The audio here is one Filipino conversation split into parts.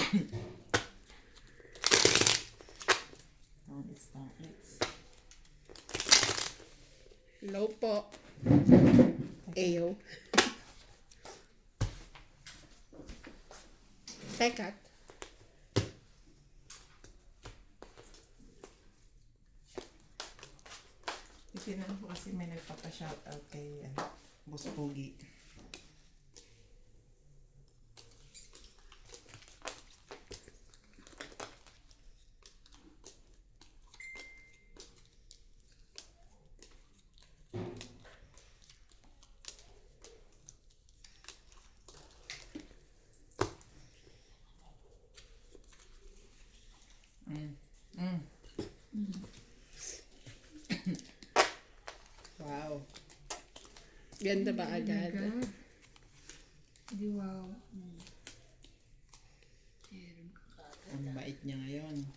Tangits. Hello po. Ayo. Teka. Isinan ko kasi may nagpapa-shoutout kay Boss Pogi. Wow. Ganda ba agad? Di wow. Ang bait niya ngayon.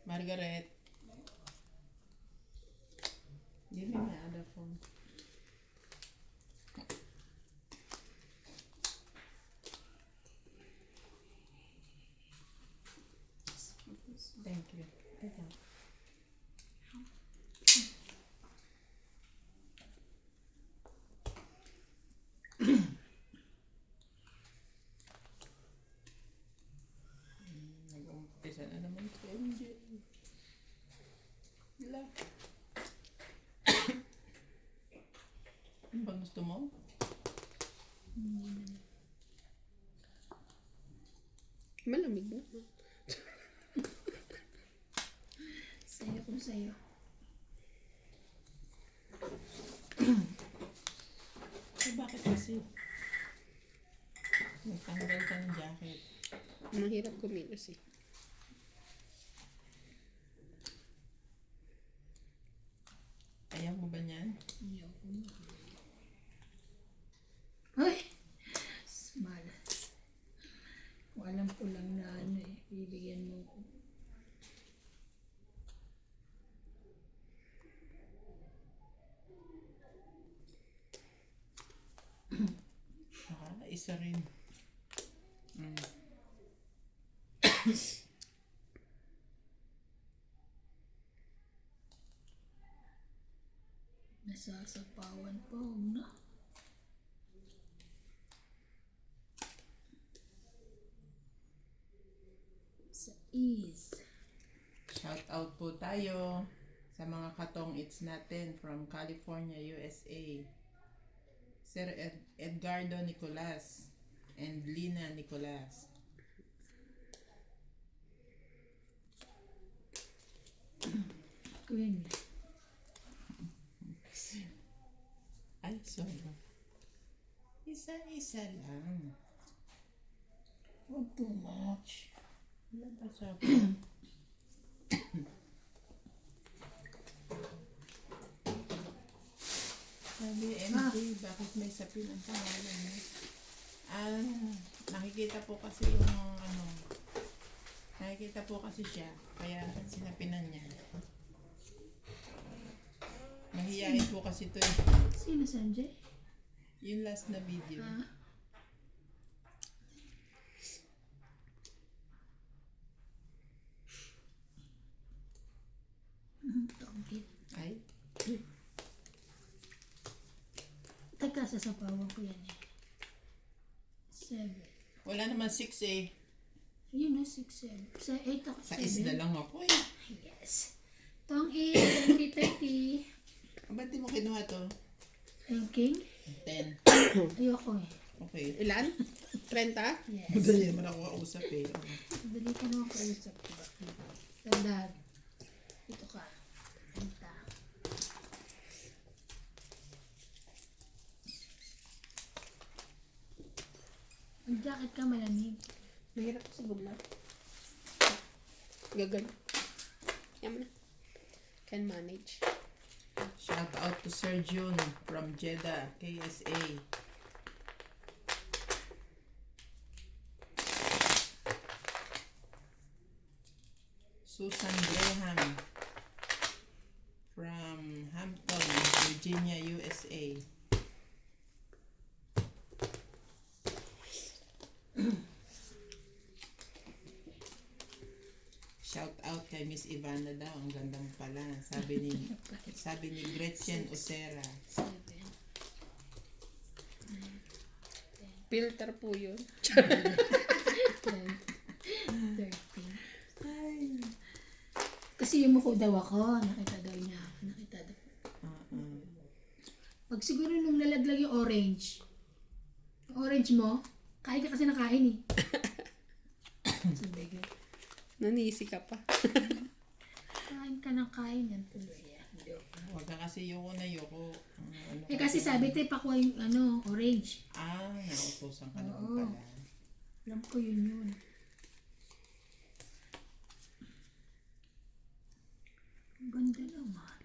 Margaret. Give me my other phone. Thank you. Ito. Nag-umpisa na naman si MJ. Wala. Ano ba gusto mo? Malamig na. Sa'yo kung sa'yo. Bakit kasi? Nagtanggal ka ng jacket. Mahirap kumilos eh. Ayaw mo ba niyan? Ayaw ko na. Ay! Small. Kung alam ko lang na bibigyan mo ko. Isa rin. Nasasapawan pa, na. Sa ease. Shout out po tayo sa mga katong it's natin from California, USA. Sir Edgardo Nicolas and Lina Nicolas. Queen. Ay, sorry. Isa-isa lang. Huwag too much. Wala pa sa Sabi, MJ, bakit may sapin ang pangalan mo? Nakikita po kasi yung nakikita po kasi siya, kaya sinapinan niya. Mahihain po kasi to eh. Sino Sanjay? Yung last na video. Tongkit. Ay, Teka, sasapawan ko yan eh. 7. wala naman 6 eh. Yun na, 6, 7. Sa 8 ako, Sa 7. isda lang ako eh. Yes. Tong 8, 20, 30. Ba't di mo kinuha to? Thinking? 10. Ayoko eh. Okay. Ilan? 30? Yes. Madali naman ako kausap eh. Dali ka naman kausap ko ba? Tandaan. Ito ka. Tanda. Ang jacket ka malamig. Mahirap sa gumla. Gagan. Yan na. Can manage. Shout out to Sir June from Jeddah, KSA. Susan Graham from Hampton, Virginia, USA. Shout out kay Miss Ivana daw. Ang ganda mo pala. Sabi ni Gretchen Osera. 7, Filter po yun. 10, 13. Ay. Kasi yumuko daw ako. Nakita daw niya ako. Nakita daw. Pag siguro nung nalaglag yung orange. Yung orange mo, kain ka kasi nakain eh. Sabi ko, Nanisi ka pa. kain ka ng kain. Yan tuloy yan. Joke. Huwag ka kasi yoko na yoko. Eh kasi sabi tayo pakuha yung orange. Nautusan ka naman Oo. pala. Alam ko yun. Ang ganda naman.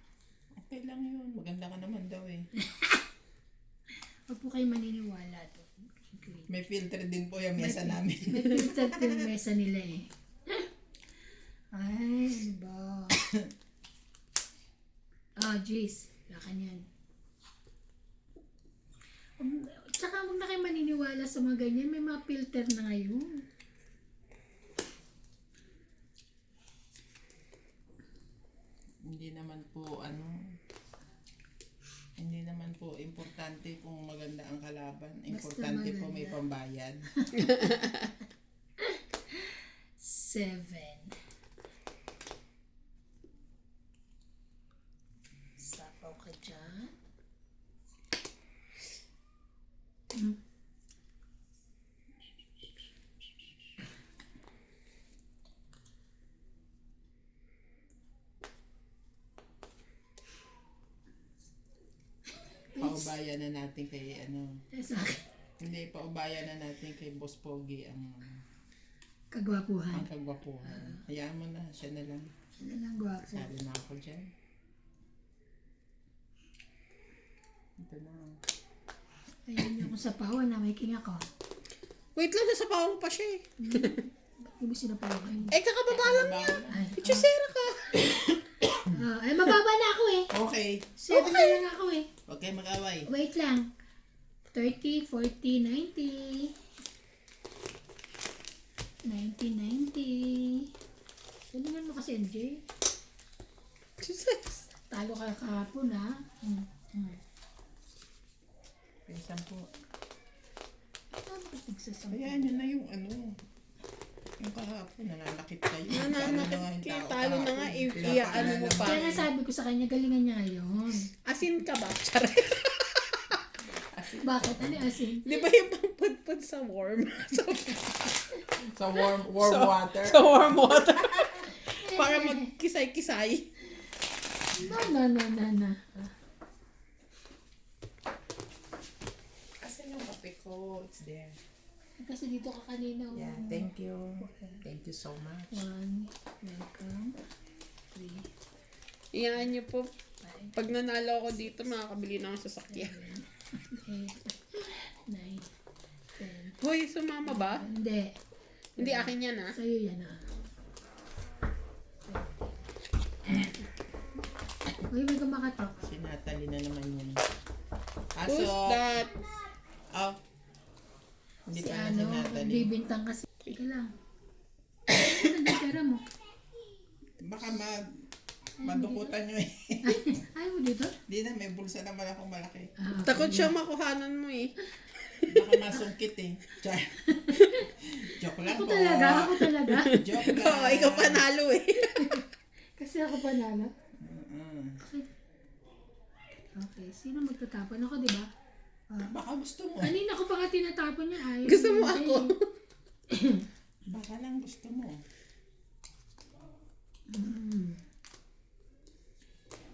Okay lang yun. Maganda ka naman daw eh. Huwag po kayo maniniwala to. May filter din po yung mesa namin. May filter po yung mesa nila eh. Ay, ano ba? Jeez. Lakan yan. Tsaka huwag na kayo maniniwala sa mga ganyan. May mga filter na ngayon. Hindi naman po importante kung maganda ang kalaban. Importante po may maganda. pambayad. 7. Sapaw ka dyan. Paubayan na natin kay Sa akin, Hindi, paubayan na natin kay Boss Pogi ang kagwapuhan. kagwapuhan. Hayaan mo na, siya na lang. Ano lang gwapo. Sali na ako dyan. Ito na. Ayun yung sapawan na may king ako. Wait lang, nasapawan pa siya eh. Ba't hindi mo sinapawan? Eh, kakababa lang niya. Ay, Chusera ka. ay, mababa na ako eh. Okay. 7 na lang ako eh. Huwag kayo mag-away. Wait lang. 30, 40, 90. 90. Tulungan mo kasi, MJ. Jesus. Talo ka kahapon, ha? Pinsan po. Ano ba nagsasampo? Hayaan nyo na yung yung kahapon, nananakit kayo. Nananakit kayo, talo na nga, iyaano mo pa. Kaya nga sabi ko sa kanya, galingan niya ngayon. Asin ka ba? Charay. Bakit? Ano yung asin? Di ba yung pangpudpud sa warm? Sa warm water. Sa warm water. Para magkisay-kisay. Na. Asan yung kape ko? It's there. Kasi dito ka kanina. Yeah, thank you. Thank you so much. 1, welcome. 3, Iyaan niyo po. 5, Pag nanalo ako dito, makakabili na ako sa sasakyan. 8, 9, 10. Hoy, sumama ba? Hindi. Hindi akin yan ah. Sa'yo yan ah. Uy, may kumakatok. Si Natalie na naman yun. Who's that? Oh. Hindi Si pa na si Natalie. bibintang kasi. Teka lang. Ano ang pera mo? Baka madukutan nyo eh. Ayaw mo dito? Di na, may bulsa naman akong malaki. Ah, Takot siya makuhanan mo eh. Baka masungkit eh. Char. Joke lang Ako po. talaga. Joke lang. Oo, ikaw panalo eh. Kasi ako panalo. Mm-mm. Okay, sino magtatapon? Ako, di ba? Baka gusto mo. Kanina ko pa nga tinatapon yan. Ayaw Gusto mo niya, ako? eh. Baka lang gusto mo.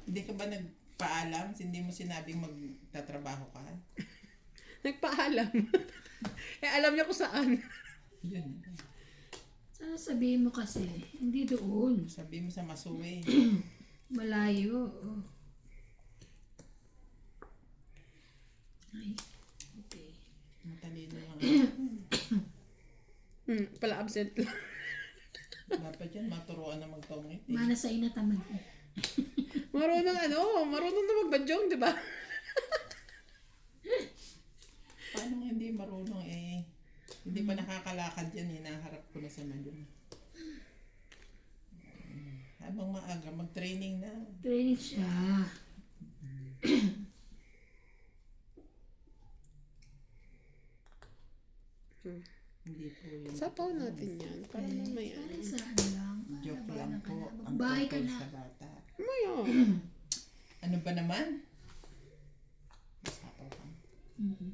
Hindi ka ba nagpaalam? Hindi mo sinabing magtatrabaho ka? Nagpaalam. Eh, alam niya kung saan. Yun. Sana sabihin mo kasi, hindi doon. Sabi mo sa Masuwe. Malayo. Ay, okay. Matalino lang. Pala absent lang. Dapat yan, maturuan na magtongit eh. Mana sa ina tamad. Marunong na magbadyong, di ba? Paano nga hindi marunong eh? Hindi pa nakakalakad yan, hinaharap ko na sa madyong. Habang maaga, mag-training na. Training siya. Hindi po yun. Sapaw natin yan. Para mamaya. Parang sa ano lang. Joke lang po. Ang Magbahay ka tungkol na. sa bata. Mamaya. Ano ba naman? Sapaw ka. Mhm.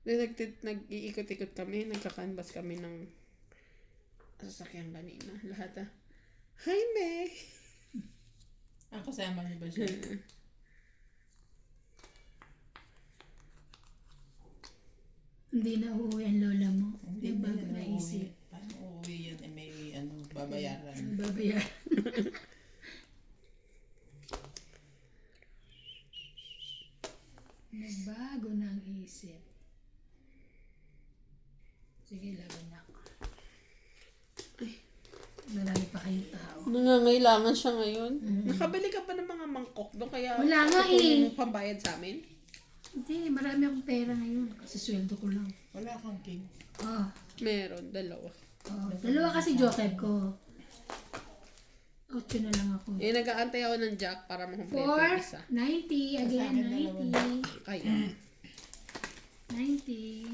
Nag-iikot-ikot kami. Nagka-canvas kami ng sasakyan kanina. Lahat Hi, May! Kasama niyo ba siya? Hindi na uuwi ang lola mo. Hindi Yung na bago yan naisip. uuwi. Paano uuwi yan? May babayaran. Babayaran. Nagbago na ang isip. Sige, laban na ako. Marami pa kayong tao. Nangangailangan siya ngayon. Nakabili ka pa ng mga mangkok doon kaya Wala nga kukunin eh. mo pambayad sa amin? Hindi, marami akong pera ngayon. Kasi sweldo ko lang. Wala kang king. Meron, dalawa. Dalawa kasi joker ko. 8 na lang ako. Nag-aantay ako ng jack para makumpleto 4, yung isa. 90, again, Sa akin, 90. Kaya. 90.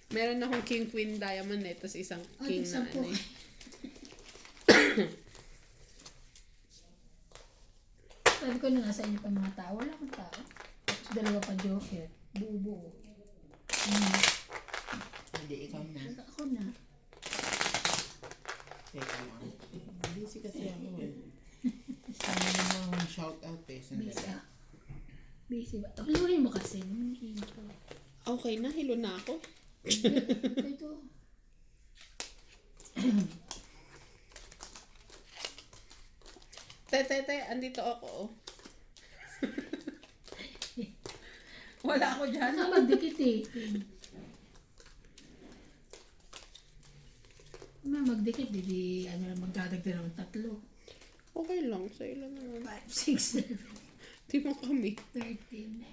Meron akong king queen diamond tapos isang king na Isang po. ano eh. Sabi ko na nga sa inyo pa mga tao. Wala akong tao. Tapos dalawa pa joker. Buo-buo. Hindi, ikaw na. Ako na. Teka lang. Busy kasi ako eh. Sana namang shout out eh. Busy Sandali. ah. Busy ba? Haluin mo kasi. Nangihin ko. Okay na, hilo na ako. Ito. Te, andito ako oh. Wala ako dyan. Baka magdikit eh. Magdikit, di ano lang magdadagdag ng 3. Okay lang, sa'yo lang naman. 5, 6, 7, Di mo kami. 13.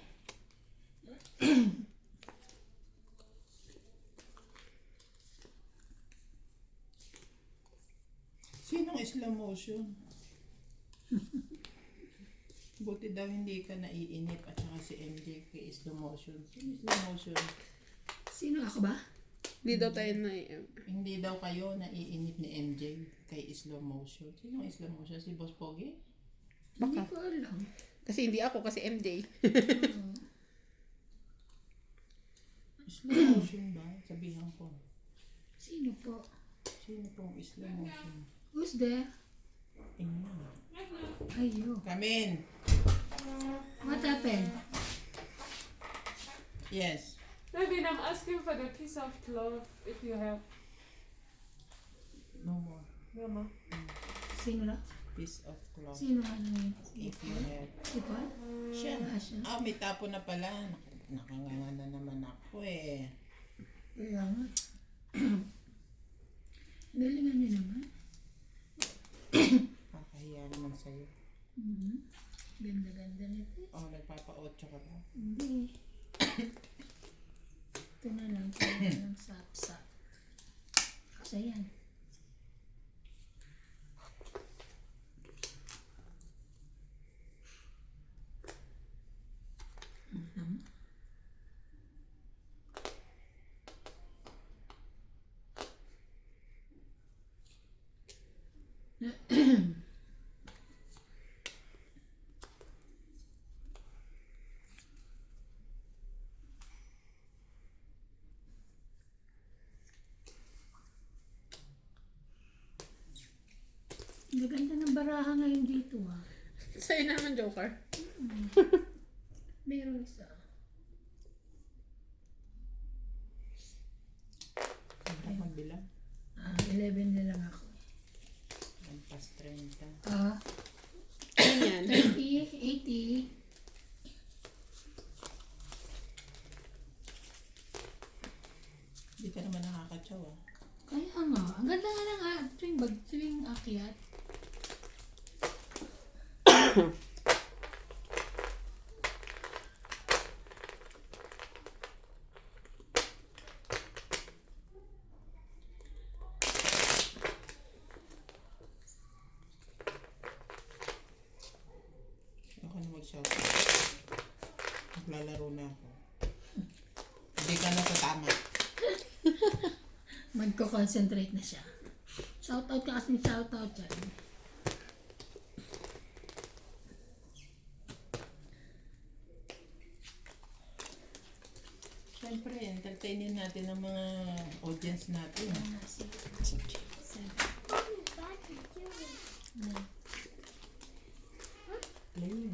Sinong slow motion? Buti daw hindi ka naiinip at saka si MJ kay slow motion. Sino slow motion? Sino ako ba? Di daw tayo na Hindi daw kayo naiinip ni MJ kay slow motion. Sinong slow motion? Si Boss Pogi? Hindi ko alam. Kasi hindi ako, kasi MJ. Slow motion ba? Sabihan ko. Sino po? Sino pong slow motion? Who's there? Inyo. Ayo. Come in. What happened? Yes. Navin, I'm asking for the piece of cloth if you have. No more. Mama. Sino na? Piece of cloth. Sino nga na yun? If you have. Si Paul? Siya. Siya. May tapo na pala. Nakanganga na naman ako eh. Kaya nga. Galingan niyo naman. Kakahiya naman sa'yo. Ganda-ganda nito. Nagpapa-8 ka ba? Hindi. Ito na lang. Ito na lang sap-sap. Kasi yan. Maganda ng baraha ngayon dito ah. Sa'yo naman, Joker. Meron isa. Hindi magbilang. 11 na lang ako. Magpas 30. Ganyan. 30, 80. chow-chow ah. Kaya nga, ang ganda nga lang tuwing akyat. Ako na mag-shout. Maglalaro na ako. Hindi ka na tatama. Magko-concentrate na siya. Shoutout ka kasi shoutout dyan. Siyempre, entertainin natin ang mga audience natin. Ayun.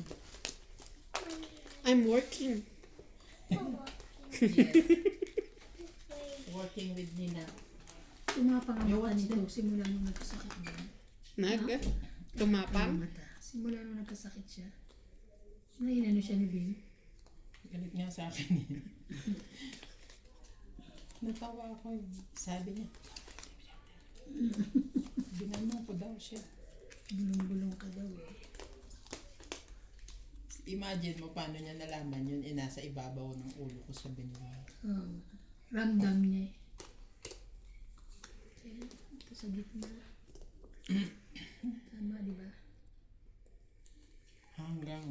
I'm working. Yes. Working with Nina. Tumapang ang mata nito simula nung nagkasakit niya. Tumapang. Ang mata. Simula nung nagkasakit siya. Nainano siya ni Bing. Galit nga sa akin yun. Natawa ako yun. Sabi niya, binanong ko daw siya. Bulong-bulong ka daw eh. Imagine mo paano niya nalaman yun, nasa ibabaw ng ulo ko sa binigay. Oh, ramdam niya eh. Ayan, ito sa gitna. Tama, di ba? Hanggang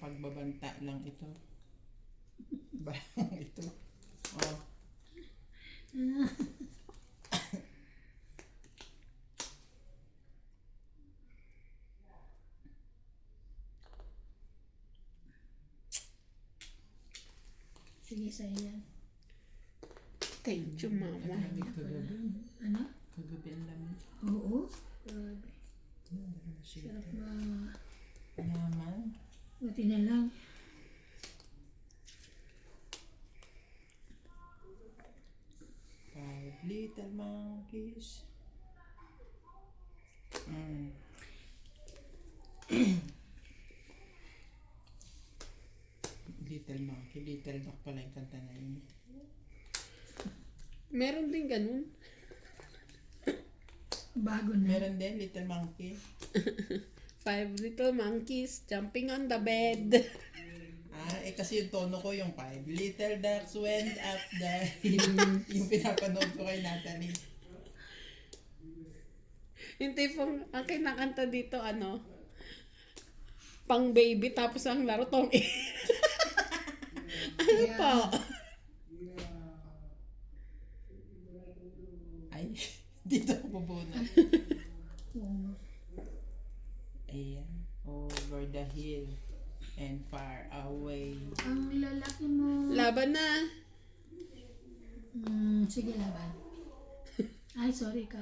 pagbabanta lang ito. Barang ito. Oh. Sige, sa iyan. Thank you, mama. Kagabi. Ano? Kagabi ang lamig. Oo. Grabe. Shit. Sarap na. Naman. Buti na lang. Five little monkeys. Little monkey, little duck pala yung kanta na yun. Meron din ganun. Bago na. Meron din, little monkey. 5 little monkeys jumping on the bed. Kasi yung tono ko yung 5 little ducks went up the hill. Yung pinapanood ko kay Natalie. Yung tipong, ang kinakanta dito, pang baby, tapos ang laro tong ano Yeah. po? Ay, dito ako bubunot. Oo. Ayan, over the hill and far away. Ang lalaki mo. Laban na. Sige, laban. Ay, sorry ka.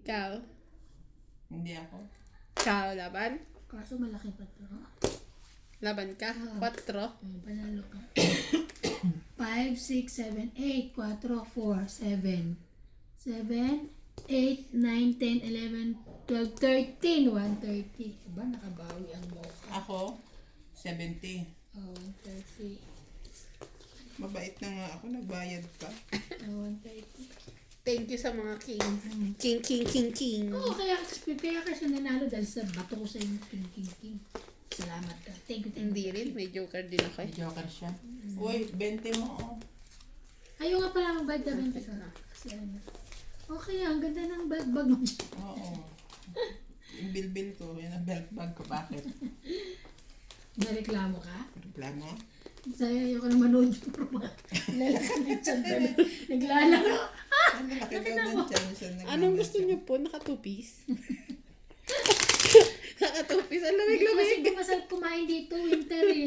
Ikaw. Hindi ako. Ikaw, laban. Kaso malaki pa to. Laban ka. 4. Panalo ka. 5, 6, 7, 8, 4, 4, 7. 7, 8, 9, 10, 11, 12, 13. 130. Diba nakabawi ang mukha? Ako, 70. Oh, 130. Mabait na nga ako, nagbayad pa. Oh, 130. Thank you sa mga king. King. Oo, kaya kasi nanalo dahil sa bato ko sa yung king. Salamat ka. Thank you. Hindi rin. May joker din ako. May joker siya. Uy, 20 mo oh. Ayaw nga pala ang bag na ka. Kasi ano. Okay, ang ganda ng bag mo dyan. Oo. Yung bilbil ko, yun ang belt bag ko. Bakit? Nareklamo ka? Reklamo? Saya ayoko na manood yung mga lalaki ng tsanda na naglalaro. Ano laki daw ng chance na Anong gusto niyo po? Naka-2-piece? Naka-2-piece. Ang Hindi ko kasi lamig-lamig. hindi masarap kumain dito, winter eh.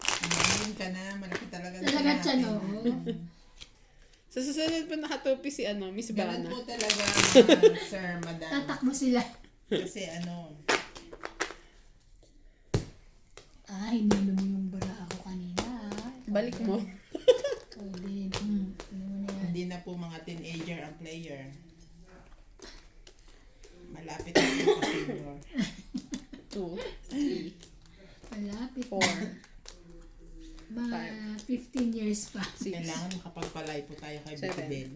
Umamin ka na, malaki talaga. Talaga siya, no? Sa susunod po naka-2-piece si Miss Ganun Bana. po talaga, sir, madam. Tatakbo sila. Kasi Hinilo mo yung bara ako kanina. Balik mo. Pwede. Ano mo na yan? hindi na po mga teenager ang player. Malapit na po sa senior. 2, 3, Malapit 4, na. 15 years pa. 6, Kailangan makapagpalay po tayo kay Betty 7. Bell.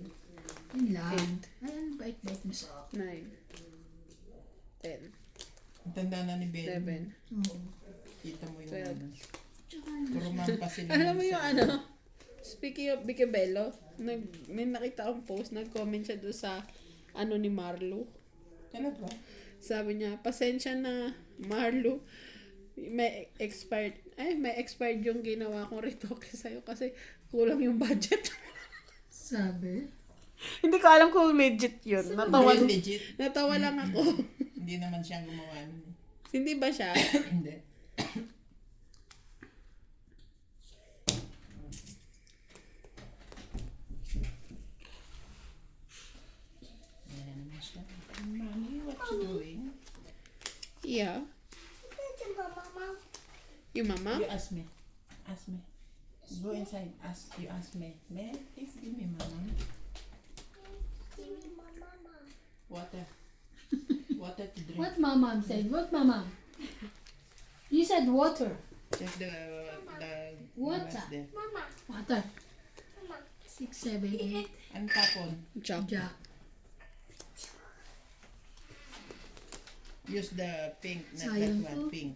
Yun lang. Ay, ano bait-bait mo sa akin. 9, 10, Ang tanda na ni Bell. 11. Oo. Kita mo yung 12. ano. Tsaka, Puro mampa sila. Alam mo sa- yung ano, speaking of Vicky Bello, may nakita akong post, nag-comment siya doon sa ano ni Marlo. Talaga? Sabi niya, pasensya na Marlo, may expired yung ginawa kong retoke sa'yo kasi kulang yung budget. sabi. Hindi ko alam kung legit yun. Hindi legit. Natawa lang ako. Hindi naman siya gumawa nun. Hindi ba siya? Hindi. Ayan naman siya. Mommy, what you doing? Yeah. Yung mama? You ask me. Ask me. Go inside. You ask me. May, please give me mama. Water. Water to drink. What mama said? What mama? You said water. Check the Water. glass there. Water. 6, 7, 8. Ang tapon. Jack. Jack. Use the pink, not Sayang that one. to. Pink.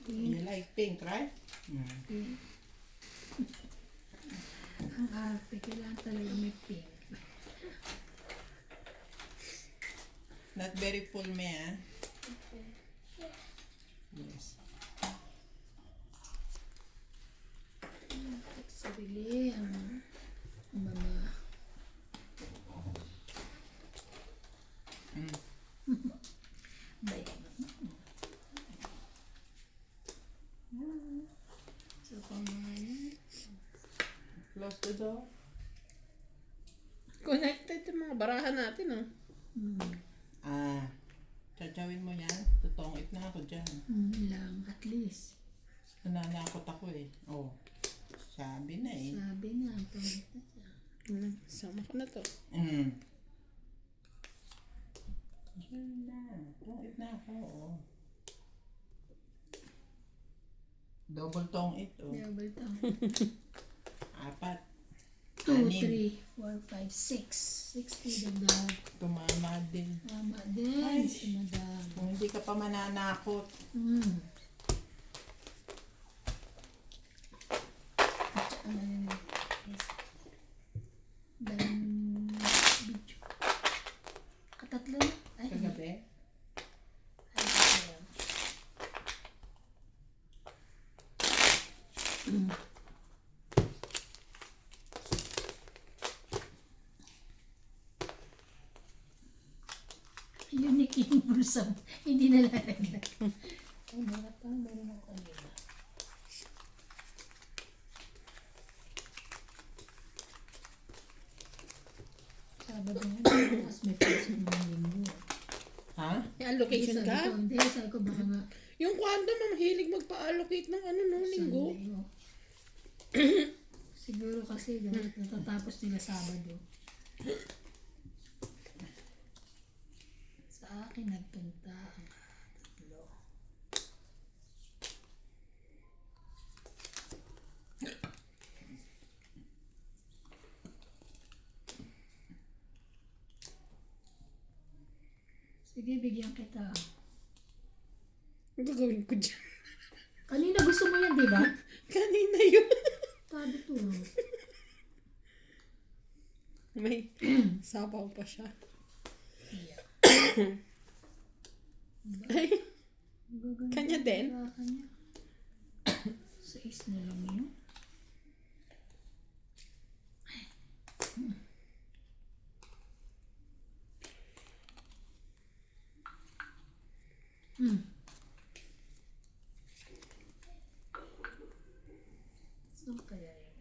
You like pink, right? Ang arte. Kailangan talaga may pink. Not very full, me, ah. Yes. Sarili ang mga bait. So, kung mga yan. Close the door. Connected yung mga barahan natin, oh. Ah. Tsawin mo yan. Tutongit na ako dyan. Lang, at least. Nananakot ako eh. Oh. Sabi na eh. Sabi na, ang pangit na siya. Sama ko na to. Diyan na. Tongit na ako, oh. Double tongit, oh. Double tongue. 4. 2, Anim. 3, 4, 5, 6. 60 dagdag. Tumama din. Tama din. Ay. Si madam. Kung hindi ka pa mananakot. At saka yes. Daming video. Katatlo na. Ay, Kagabi. ay, ay. Unique yung bulsa mo. Hindi nalalaglag. Ay, meron pa. Meron ako kanina. Sabado nga. Tapos may pasok ng linggo. Ha? May allocation Sabi ka? ko, hindi, sabi ko baka nga Yung kwando, mahilig magpa-allocate ng ano, no, linggo. Sunday, oh. Siguro kasi natatapos nila Sabado. Sa akin nagpunta ang tatlo. Sige, bigyan kita. Ang gagawin ko dyan. Kanina gusto mo yan, di ba? Kanina yun. Sabi to. May sabaw pa siya. Yeah. Ay, Gaganda Kanya din? pala kanya. 6 na lang yun. So, kaya yun.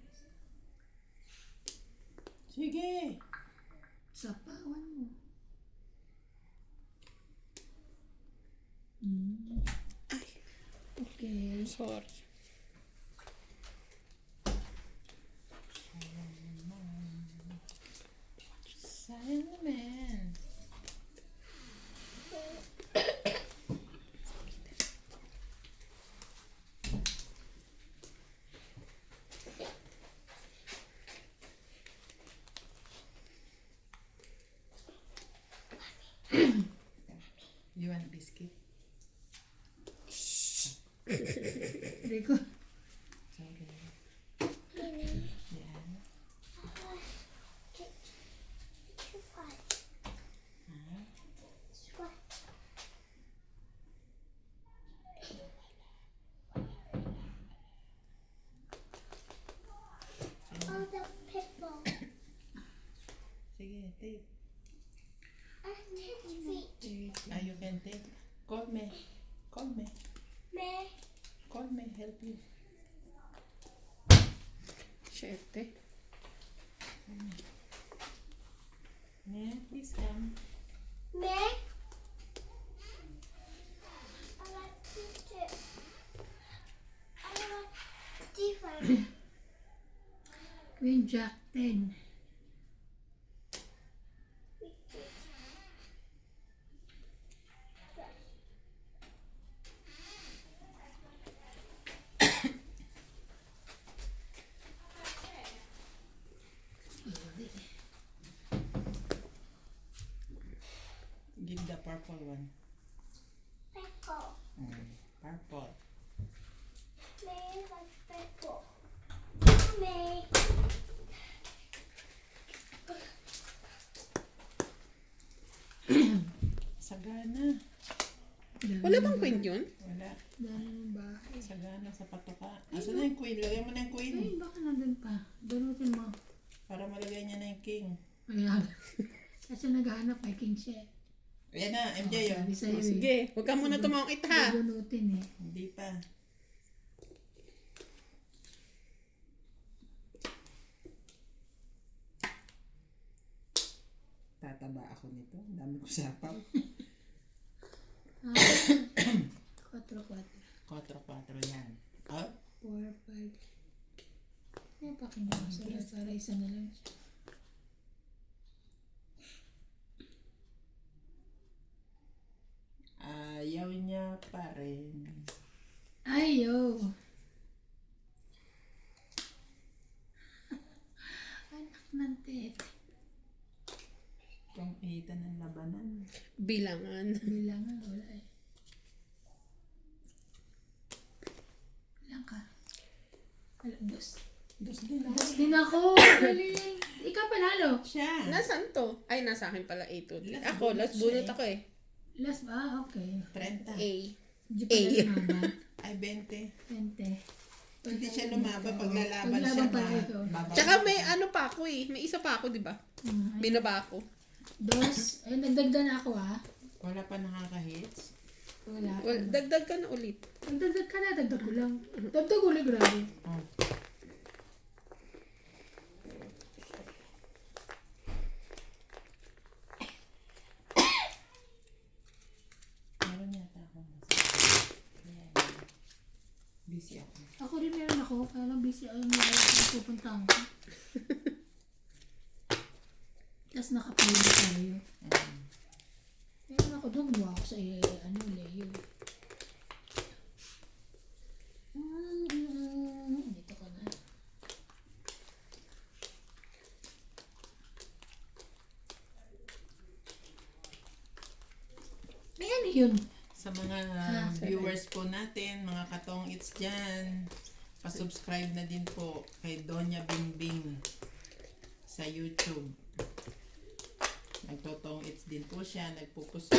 Sige. Sapawan mo. ay, Okay. sorry. Sayang naman. You want biscuit? Rico. Sorry. Yeah. Oh, the pitbull. Sige, take. Touch feet. You can take. Call me. Call me. Me. Call me. Help you. Siyete. Yeah, please come. Me. I like to do. I like different. Queen Jack 10. Give the purple one. Pickle. Purple. Me like pickle. Me. Sagana. Wala bang queen yun? Wala. Dami ng bahay. Sagana sa patoka. Asa na yung queen? Lagay mo na yung queen. Ay, baka nandun pa. Dalutin mo. Para malagay niya na yung king. Ayan. Kasi naghahanap kay King Chef. Ayan na, MJ yun. Sabi sa'yo Oh, sige, huwag ka muna tumangkit ha. Bubunutin eh. Hindi pa. Tataba ako nito. Ang dami ko sapaw. 4-4. 4-4 yan. Oh? 4-5. Ay, pakinggan mo. Sara-sara, isa na lang siya. Ayaw niya pa rin. Ayo. Anak ng tete. Itong ihitan ng labanan. Bilangan. Bilangan, wala eh. Bilang ka. Alam, dos. Dos din ako. Dos din ako. Galing. Ikaw panalo. Siya. Nasaan to? Ay, nasa akin pala 8 to 3. Last Ako, last bunot bunot siya ako eh. Last ba? Okay. 30. A. Hindi pa na lumaban. Ay, 20. 20. Hindi siya lumaban. Pag lalaban Paglaban siya, pala ito. bababa. Tsaka may ano pa ako eh. May isa pa ako, di ba? Binaba ako. Dos. Ay, nagdagdag na ako ah. Wala pa nakaka-hits. Wala. Well, dagdag ka na ulit. Nagdagdag ka na, dagdag ko lang. Dagdag ulit, grabe. Oh. Meron yata ako. Ayan. Busy ako. Ako rin meron ako, kaya lang busy ako yung mga pupuntahan ko. Tapos nakapulo tayo. Meron ako doon, buwa ako sa Leo. Dito ka na. Ayan yun. Sa mga viewers po natin, mga katong it's dyan, pasubscribe na din po kay Donya Bingbing sa YouTube. Nagtotong it's din po siya, nagpupuso.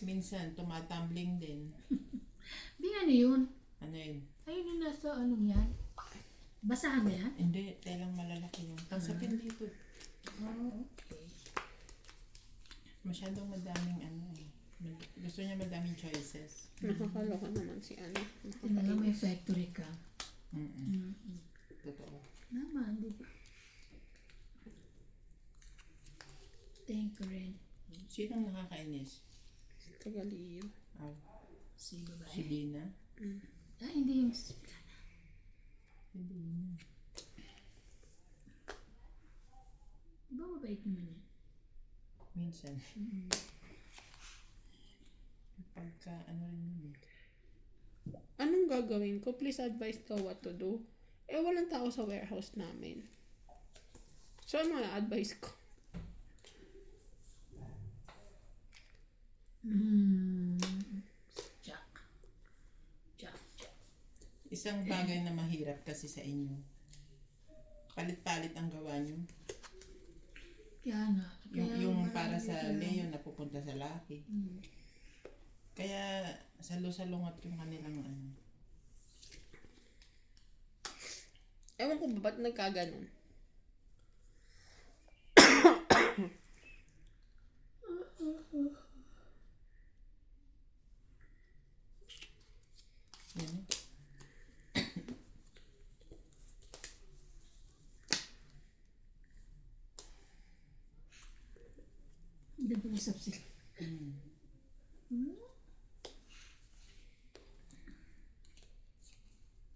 Minsan, tumatumbling din. Bing ano yun? Ano yun? Ayun yung nasa anong yan? Basahan ba yan? Hindi, telang malalaki yun. Tansapin dito. Oh, okay. Masyadong madaming ano eh. Gusto niya madaming choices. Nakakaloka naman si ano. Tinala may factory ka. Totoo. Naman, di ba? Thank you rin. Sinong nakakainis? Tagaliyo. Ah, Si babae. si Dina? Ah, hindi yung Si Dina. di ba mabait naman yan? Minsan. Pagka ano rin yun eh. Anong gagawin ko? Please advise ko what to do. Eh, walang tao sa warehouse namin. So, ano na advice ko? Hmm. Jack. Jack. Isang bagay na mahirap kasi sa inyo. Palit-palit ang gawa nyo. Kaya nga. Yung Kaya para marami sa kailangan- Leo na pupunta sa Lucky. Hmm. Kaya salo-salungat yung kanilang ano. Ewan ko ba ba't nagkaganon? Yan. Nag-uusap sila.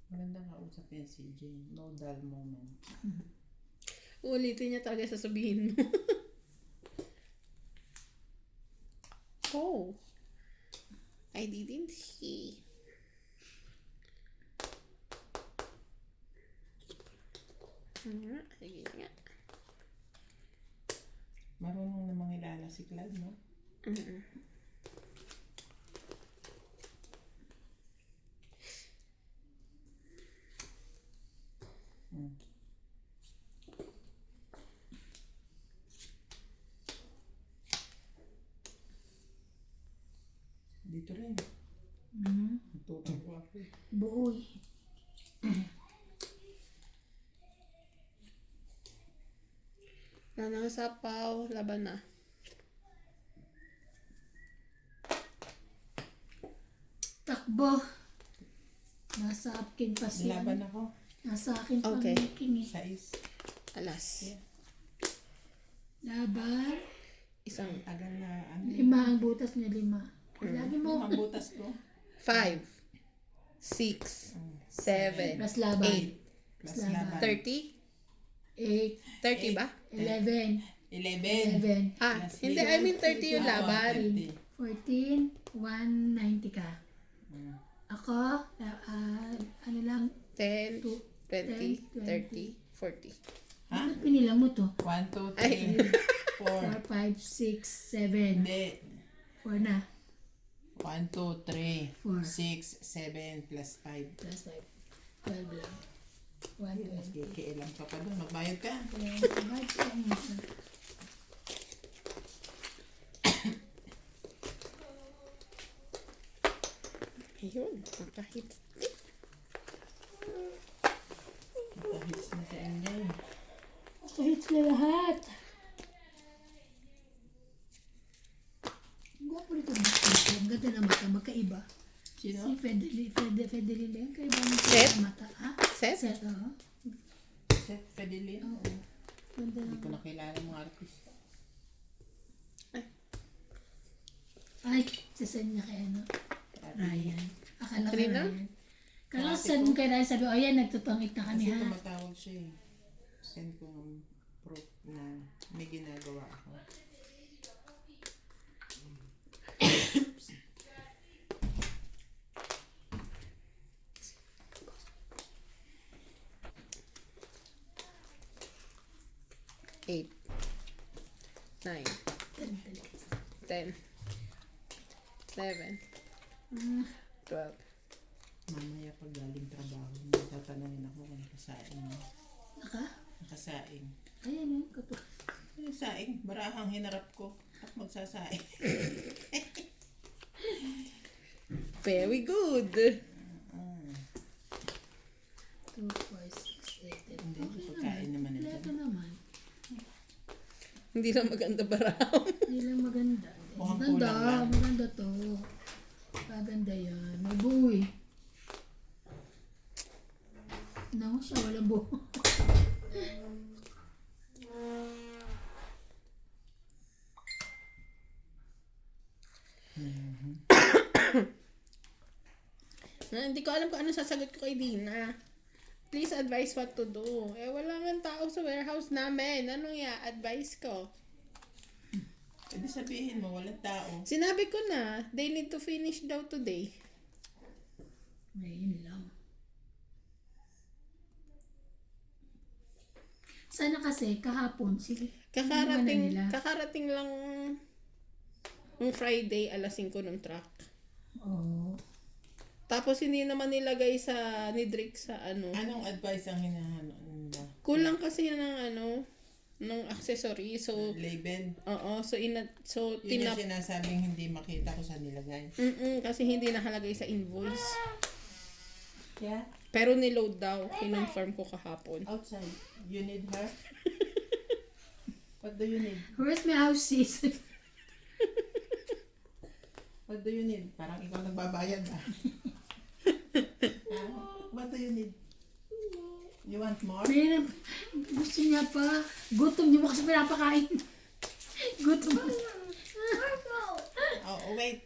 Maganda kausap yan si Jane. No dull moment. Ulitin niya talaga sasabihin mo. Oh. I didn't see. Sige nga. Marunong namang ilala si Claude, no? Mm-mm. Mm. Dito rin. Hmm. Natutuwa ako. Buoy. Nanang sapaw, laban na. Takbo. Nasa akin pa siya. Laban ako. Nasa akin pa Okay. making eh. Sais. Alas. Yeah. Laban. Isang Tagal na ano. 5 ang butas niya, 5. Lagi mo. Ang butas ko. 5, 6, 7, Plus laban. 8, Plus Laban. laban. 30? 8, 30 ba? 11, 11. 11, Ah, Plus hindi, eight. I mean 30 yung Ah, laban. 30. 14, 190 ka. Mm. Ako, ano lang, 10, 2. 20, 10, 30, 40. Ha? Ano pinilang mo to? 1, 2, Ay. 3, 4, 4. 5, 6, 7. Hindi. 4 na. 1, 2, 3, Four. 6, 7, plus 5. Plus 5. 12 lang. 120. Kikialam ka pa doon. Magbayad ka. Bakit ka mo siya? Ayun, nakahit. Kahit na sa inyo. Kahit sila lahat. Gwapo nito ang bakit. Ang ganda ng mata. Magkaiba. Sino? Si Fedelin ba yan? Kaiba ng Seth? mata. Ha? Set? Seth, oo. Seth Pedelin. Oo. Ganda Hindi ng ko nakilala mga artista. Ay, sasend niya kay ano? Ryan. Akala ko Kanina? Ryan. Kala ko Ate send ko. mo kay Ryan. Sabi, oh yan, nagtutungit na kami Kasi ha. tumatawag siya eh. Send ko ng proof na may ginagawa ako. Eight, 9, 10, 11, Ah, 12. Mamaya pag galing trabaho, tatanungin ako kung nakasaing. Nakasaing. Ayan yun. Kapag. Ano saing? Barahang hinarap ko. At magsasaing. Very good. 2, 4, 6, 8, 10. Hindi, Okay pagkain naman ito. Ito naman. Hindi lang maganda baraw. Hindi lang maganda. Mukhang Maganda. kulang lang. Maganda to. Maganda yan. May buhay. No, siya walang buhay. Hindi ko alam kung ano sasagot ko kay Dina. Please advise what to do. Eh, wala nga tao sa warehouse namin. Anong advice ko? Pwede sabihin mo, walang tao. Sinabi ko na, they need to finish daw today. Ngayon lang. Sana kasi kahapon, sige. Ano na nila? Kakarating lang Nung Friday, alas 5 ng truck. Oh. Tapos hindi naman nilagay ni Drake sa ano. Anong advice ang hinahanap nila? Kulang kasi ng accessory. So, Label. oo. So, Yun yung sinasabing hindi makita ko sa nilagay. kasi hindi nakalagay sa invoice. Yeah? Pero niload daw. Kinonfirm ko kahapon. Outside. You need her? What do you need? Where's my house sis? What do you need? Parang ikaw nagbabayad ah. What do you need? You want more? Mayroon, gusto niya pa. Gutom niyo mo kasi pinapakain. Gutom. Oh, wait.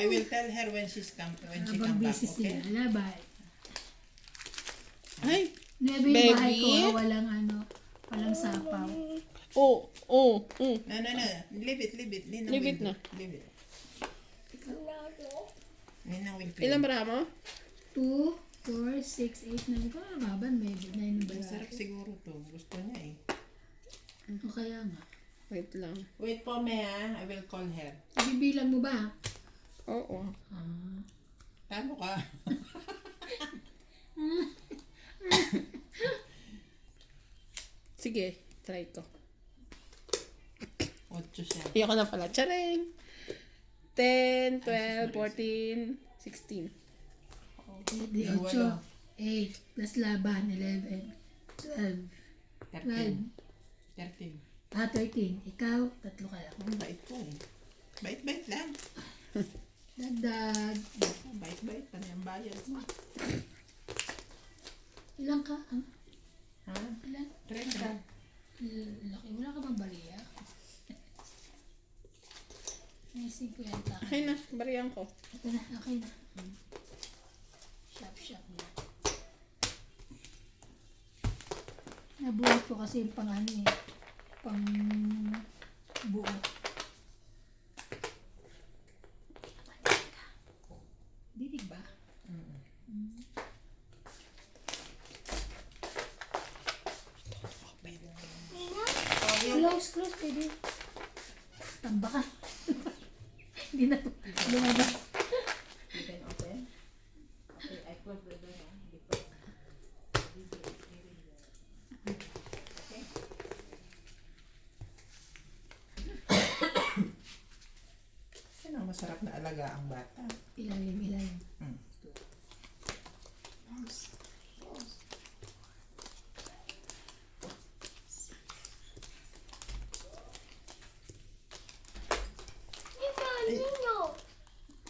I will tell her when she come Habang back, busy okay? sila. Labay. Ay! Never yung bahay Baby? ko, walang sapaw. Oh! No. Leave it. Nina Leave will it do. na. Leave it. Nina will play. Ilan ba mo? 2, 4, 6, 8, 9. Kung ano baban, maybe 9 na Masarap ba? siguro to. Gusto niya eh. O kaya nga. Wait lang. Wait for me ah. I will call her. Ibibilang mo ba? Oo. Tamo ka. Sige, try ko. 8 siya. Ayoko na pala. Tcharing! 10, 12, 14, 16. 8, 8, plus laban, 11, 12, 13. 13. 13. Ikaw, tatlo ka lang. Ang bait ko eh. Bait lang. Dagdag. Bait pa na yung bayad mo. Ilang ka? Ha? Ilan? 30. Laki, wala ka bang baliya? May 50. Okay na, bariyan ko. Ito na, okay na. Shop na. Nabuhat ko kasi yung pang ano eh. Pang buo. Dinig ba? Close, baby. Tamba ka. Hindi na lumabas. You can open. Okay, I close the door now. Because okay. Ano ang masarap na alaga ang bata? Ilalim. Hmm.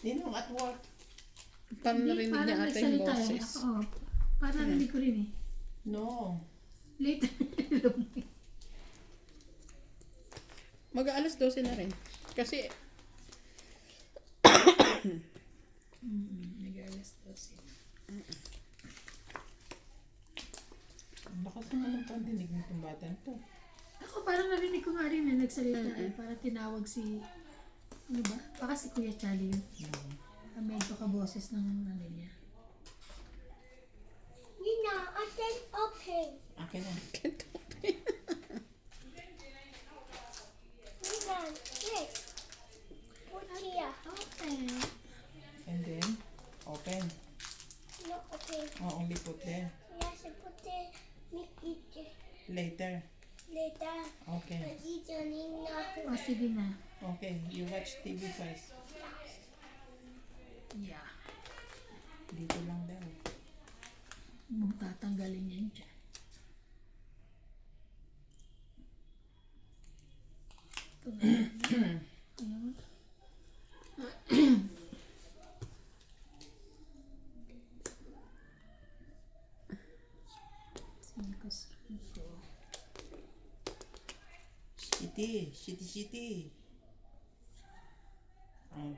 Ninong at work. Parang narinig niya ata yung boses. Oo. Parang narinig ko rin eh. No. Late. Mag-aalas 12 na rin. Kasi, Nag-alas 12. Ang lakas naman ng pandinig nitong bata to. Ako parang narinig ko nga rin na nagsalita eh. Para tinawag si... Ano ba? Baka si Kuya Charlie yun. Medyo kaboses ng ano niya. Nina, I can open. Akin na. Nina, wait. Put here. Okay. And then, open. No, okay. Oh, only put there. Yes, I put it. Make it Later. later. Okay. Dito, Nina. O sige na. Okay, you watch TV first. Yeah. Dito lang daw. Mong tatanggalin yan dyan. Ito na. Ayun. Cinco, cinco. Shitty. Oh.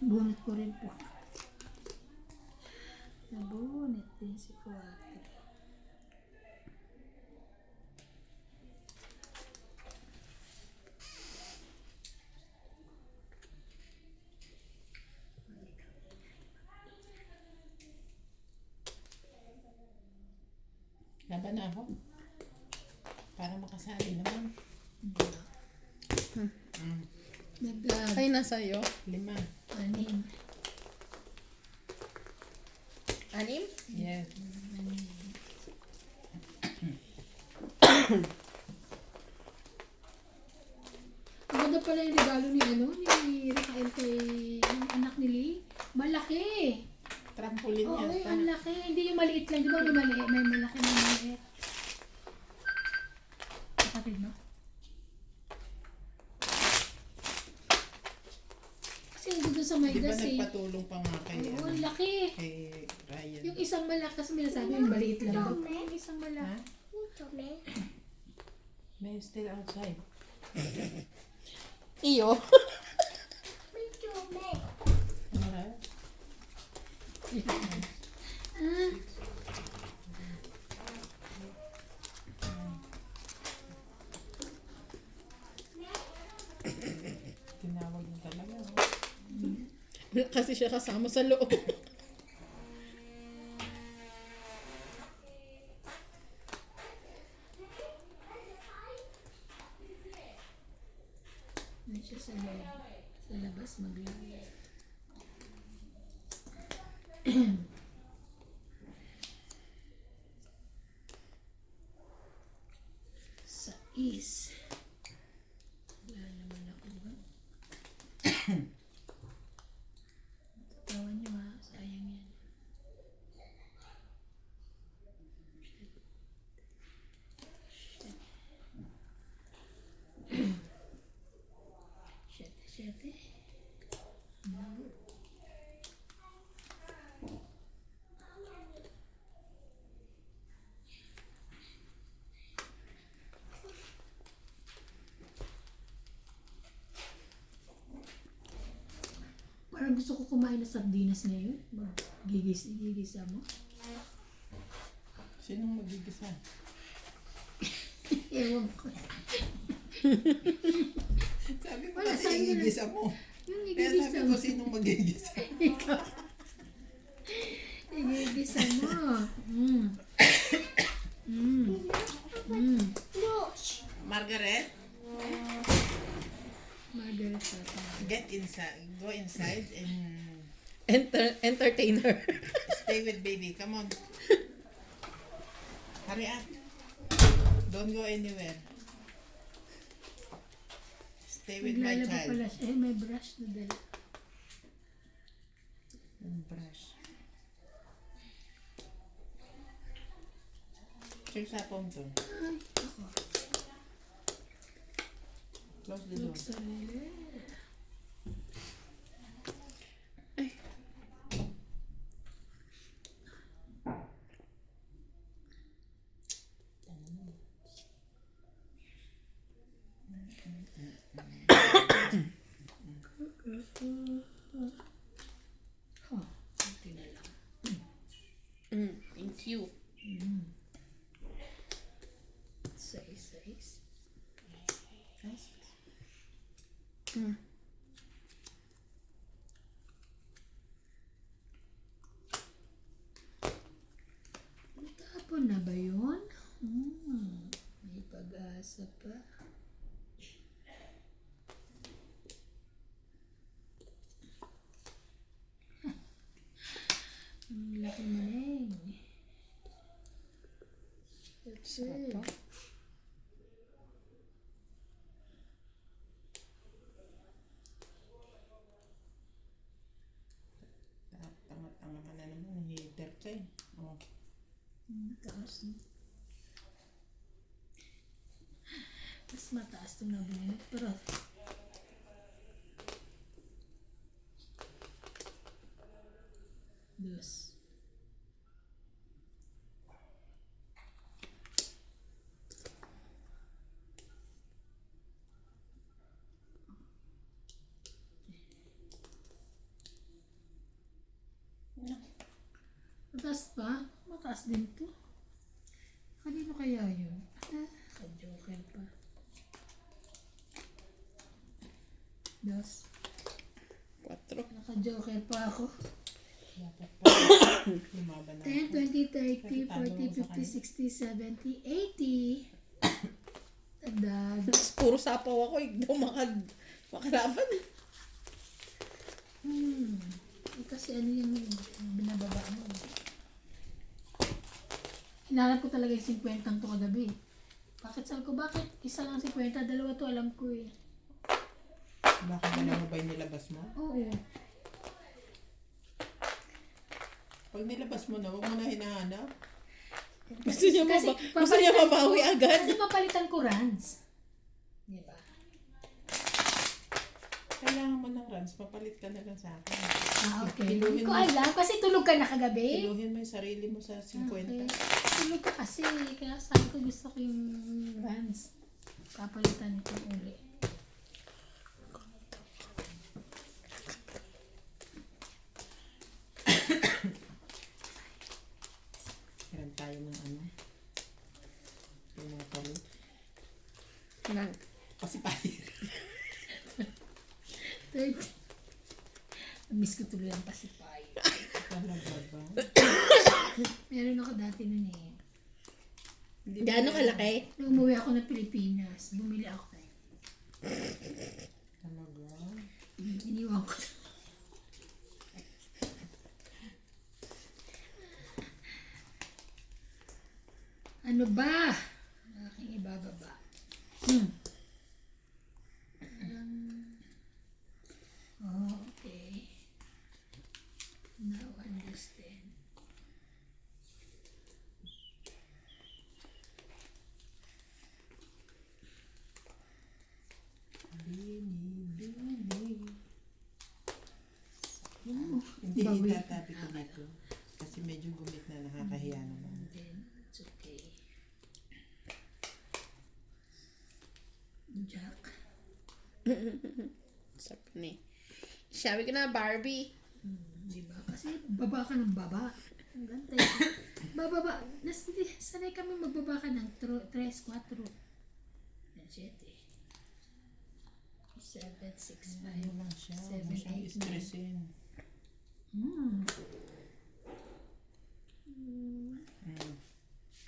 Bunot ko rin po. Nabunit din si Kuwate. Laban na ako. Para makasali naman. Nagdag. Ay, nasa iyo. 5. 6. Anim? Yes. Ang ganda pala yung regalo ni Rafael kay yung anak ni Lee. Malaki. Trampoline Oo, yata. ang laki. Hindi yung maliit lang. Di ba may maliit? May malaki na maliit. Kapatid mo? Kasi yung doon sa may Di ba gas eh. nagpatulong pa nga kay, Oo, ang laki. kay Ryan? Yung isang malakas, may nasabi yung maliit lang. daw. Yung isang Ha? malaki. Tome. May still outside. Iyo. May tome. Alright. Ah, Tinawag mo talaga. No? Wala kasi siya kasama sa loob. may siya sa loob. Sa labas maglaro. Sa is. Wala naman ako, di ba? Tatawan nyo ha. Sayang yan. Siyete. Parang gusto ko kumain ng sardinas ngayon. Gigisa mo. Sinong magigisa? Ewan ko. Sabi mo Wala, kasi sabi mo igigisa mo. Yung Kaya igigisa sabi mo. ko sinong magigisa. Ikaw. Igigisa mo. Mm. Mm. Mm. Lush. Margaret, Margaret Papa. get inside. Go inside and Entertainer. stay with baby. Come on. Hurry up. Don't go anywhere. Stay with my Naglalaba child. pala siya. May brush na dala. And brush. Check sa phone to. Ay, ako. Close the door. Sarili. Oh, konti na lang. Thank you. Sais. Nice. Tapon na ba yun? May pag-asa pa. Ang laki maneng. That's it. Tanga-tanga ka na naman. Hater ka eh. Oh. Taas na. Mas mataas itong nabili. Pero dos. Mataas pa? Mataas din to. Kanino kaya yun? Ka-joker pa. Dos. 4. Naka-joker pa ako. Dapat pa. Lumaban na 10, ako. 20, 30, 40, 50, 60, 70, 80. Dagdag. Puro sapaw ako, hindi ako makalaban. Kasi ano yung binababa mo. Hinanap ko talaga yung 50 to kagabi. Bakit sabi ko, bakit isa lang 50, dalawa to alam ko eh. Bakit dalawa ba yung nilabas mo? Oo. Pag nilabas mo na, huwag mo na hinahanap. Gusto niya, Kasi gusto niya mabawi agad. Kasi mapalitan ko runs. Diba? Kailangan mo ng runs, papalit ka na lang sa akin. Okay. Iluhin Hindi ko mo. alam. Kasi tulog ka na kagabi. Iluhin mo yung sarili mo sa 50. Okay. Tulog ka kasi. Kaya sabi ko gusto ko yung runs. Papalitan ko uli. Meron tayo ng ano. Pinapalit. Lang. Kasi tayo. 30. Miss ko tuloy ang pasipay. Talaga ba? Meron ako dati nun eh. Hindi Gaano kalaki? Nung umuwi ako ng Pilipinas, bumili ako eh. Talaga? Iniwan ko. Ano ba? Aking ibababa. Okay. Now understand. Hindi Bawi. itatabi ko dito. Kasi medyo gumit na, nakakahiya naman. Then, it's okay. Jack. Sabi ni. Sabi ko na, Barbie. Diba? Kasi baba ka ng baba. Ang gantay. Bababa. Sanay kami magbaba ka ng 3, 4. 7. 7, 6, 5. Ano lang siya, huwag mo 7, siyang 8, 9. stressin.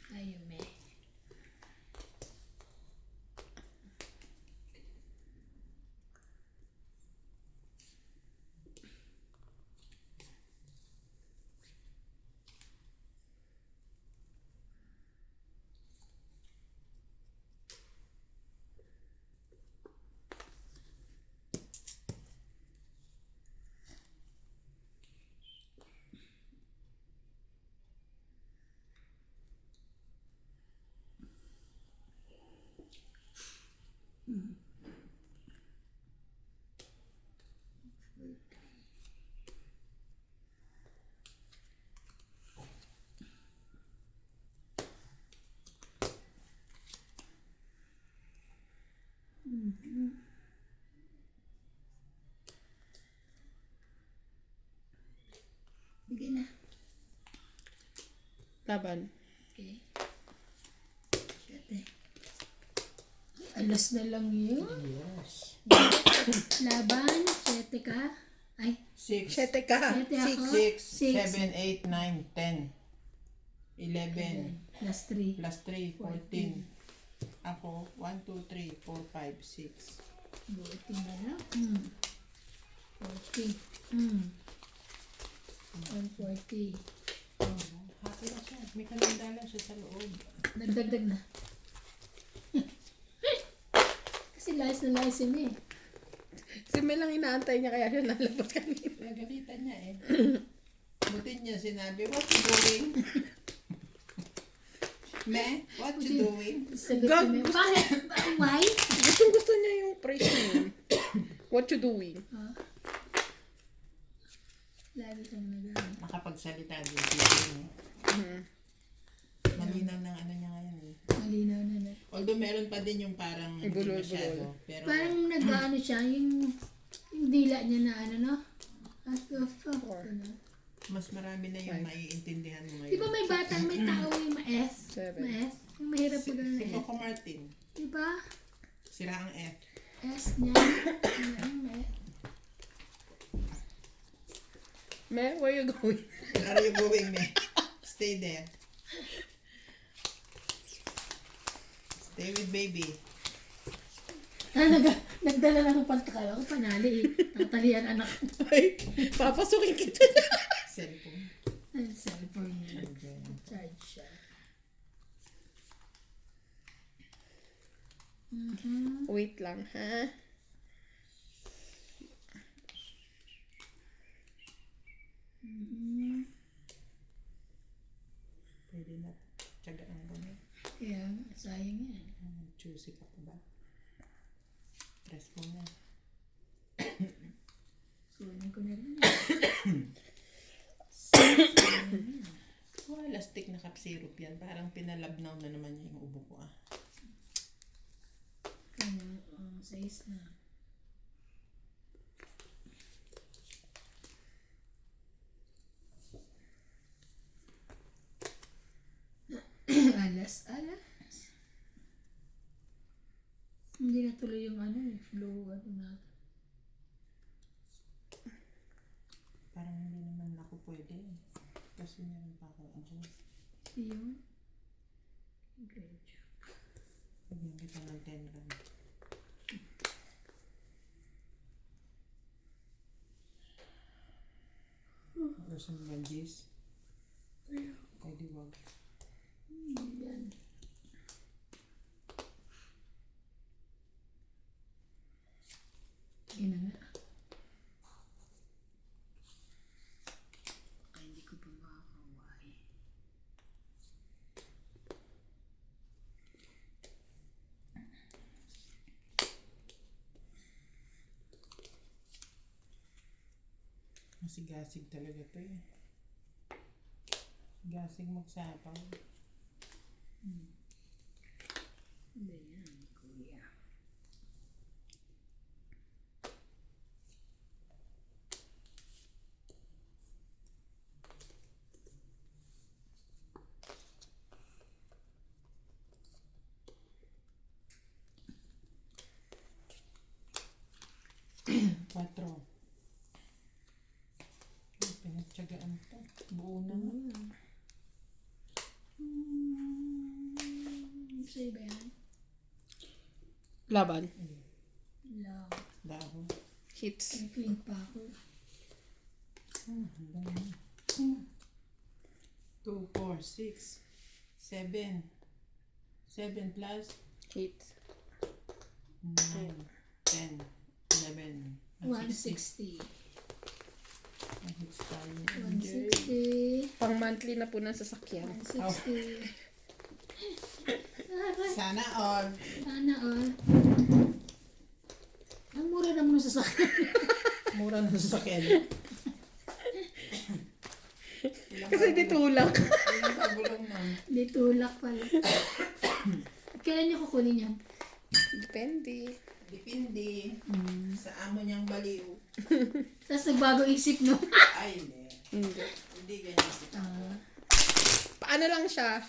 Ayaw me. Bigay na. Laban. Okay. Siyete. Alas na lang yun. Yes. Laban. 7 ka. Ay. 6, 7 ka. 7 ako. 6, 6. 7, 8, 9, 10, 11, Plus 3. plus 3, 14. Ako, 1, 2, 3, 4, 5, 6. Buti na lang. 40. 140. Happy na siya. May kalandalan siya sa loob. Nagdagdag na. Kasi layas na layas yun eh. Si Mel lang inaantay niya kaya siya nalabas kanina. Nagalitan niya eh. Buti niya sinabi, what you doing? Me, what you doing? Sagot Gag- kami. Bakit? Why? Gusto niya yung praise na yun. What you doing? Lagi siyang nag-ano. Nakapagsalita din siya. Malinaw ng ano niya ngayon eh. Malinaw na na. Although meron pa din yung parang hindi Ibulol-bulol. masyado. Pero Parang nag-ano siya, yung dila niya na ano no? As the fuck. Ano? mas marami na yung maiintindihan mo Di ba ngayon. may batang may tao yung ma-S? 7. Ma-S? Yung mahirap Si mag-ano na Coco Martin, Di ba? sila ang F. S niya. Yung ma-S. Me, where you going? Where are you going, me? Stay there. Stay with baby. Nagdala lang ng pantakala ko, panali eh. Tatalian anak ko. Ay, papasukin kita. Cellphone. Ang cellphone niya. Charge siya. Wait lang, ha? Pwede na. Tiyagaan ko na. Kaya, sayang yan. Choosy ka pa ba? Press mo na. Kunin ko na rin. Oh, elastic na cup syrup yan. Parang pinalabnaw na naman niya yung ubo ko ah. Kaya, size na. Alas. Hindi na tuloy yung flu, natin. Parang hindi naman ako pwede. Kasi meron pa ako Yun. Great. Bigyan kita ng 10 gram. Or some veggies. Pwede wag. Yan. Yun na nga. Ay, hindi ko pa makakaway. Masigasig talaga to eh. Gasig magsapaw. Hindi yan, kuya. Quatro. Ay, pinagtsagaan to. Buo na nga. Sa'yo ba yan? Laban. Lang. Dahon. Hits. May clean pa ako. Ang dami. 2, 4, 6, 7. 7 plus Hits. 9, 10, 11. 160. Ang hits tayo. 160. Pang monthly na po ng sasakyan. 160. Sana all. Sana all. Ang mura naman ng sasakyan. Mura na sa sakyan. Kasi ditulak. Ilang pagulong na. Di tulak pala. Kailan niyo kukunin yan? Depende. Depende sa amo niyang baliw. Tapos nagbago isip, no? Ay, hindi. Hindi. Hindi ganyan. Paano lang siya?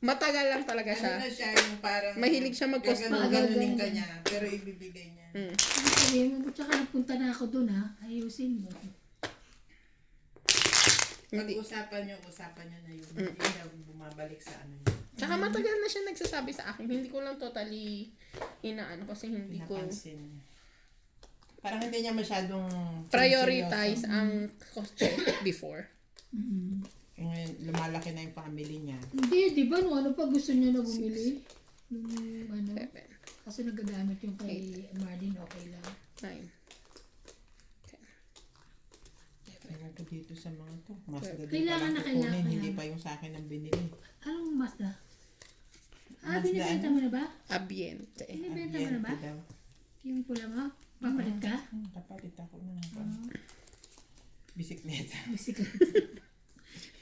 Matagal lang talaga Ano siya. na siya yung parang Mahilig siya mag-postpone. gaganunin ka niya, pero ibibigay niya. Ano sabihin mo? Tsaka nagpunta na ako dun, ha? Ayusin mo. Pag-usapan niyo na yun. Hindi siya bumabalik sa ano niya. Tsaka matagal na siya nagsasabi sa akin. Hindi ko lang totally inaano kasi hindi ko Pinapansin. Parang hindi niya masyadong prioritize seryoso. ang kotse before. Ngayon, lumalaki na yung family niya. Hindi, di ba? Nung ano pa gusto niya na bumili? Nung ano? 7, Kasi nagagamit yung kay Marlin, okay lang. 9. Ewan ko dito sa mga to. Mazda din Kailangan palang na kukunin, kailangan. hindi pa yung sa akin ang binili. Anong Mazda? Mazda, Binibenta mo na ba? Ambiente. Binibenta mo na ba? Daw. Yung pula mo? Papalit ka? Kapalit ako ng bisikleta. Bisikleta.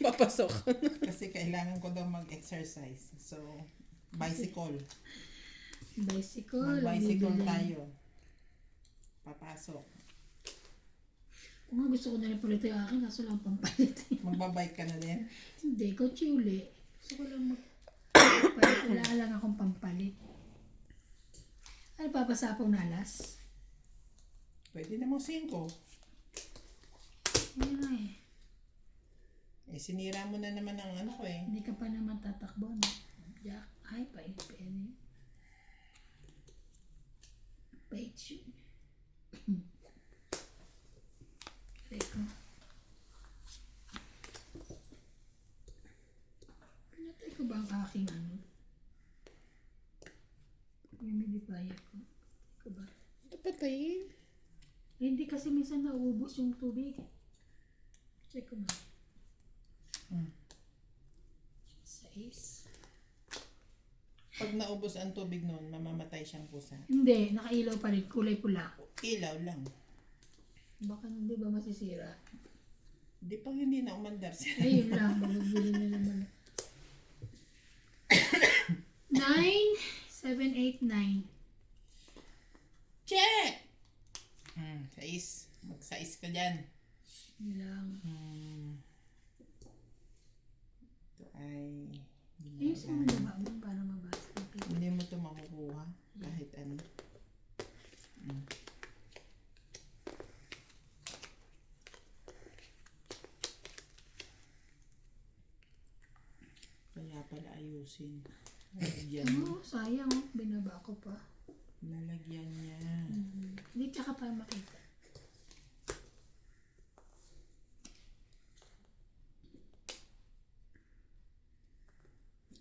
Papasok. Kasi kailangan ko daw mag-exercise. So, bicycle. Bicycle. Mag-bicycle bibili. tayo. Papasok. Kung nga gusto ko na rin palit yung akin, kaso lang pampalit. Magbabike ka na din. Hindi, kotse uli. Gusto ko lang palit. Wala lang akong pampalit. Ano papasapaw na alas? Pwede namang 5. Ano na eh. Eh, sinira mo na naman ang ano ko eh. Hindi ka pa naman tatakbo, no? Jack, ay, painit pa yan eh. Page yun. Teka. Pinatay ko ba ang aking ano? Humidifier ko. Ko ba? Patayin. Hindi kasi minsan nauubos yung tubig. Check ko ba? 6. Pag naubos ang tubig noon, mamamatay siyang pusa. Hindi, nakailaw pa rin. Kulay pula. Ilaw lang. Baka hindi ba masisira? Di pag hindi na umandar siya. Ayun lang, magbili na naman. 9, 7, 8, 9. Check! Sais. Mag-sais ka dyan. Yun lang. Ito ay... Ayusin mo na ba para mabasa? Okay. Hindi mo ito makukuha. Kahit ano. Kaya pala ayusin. Lalagyan mo. Sayang oh. Binaba ko pa. Lalagyan niya. Hindi, tsaka para makita.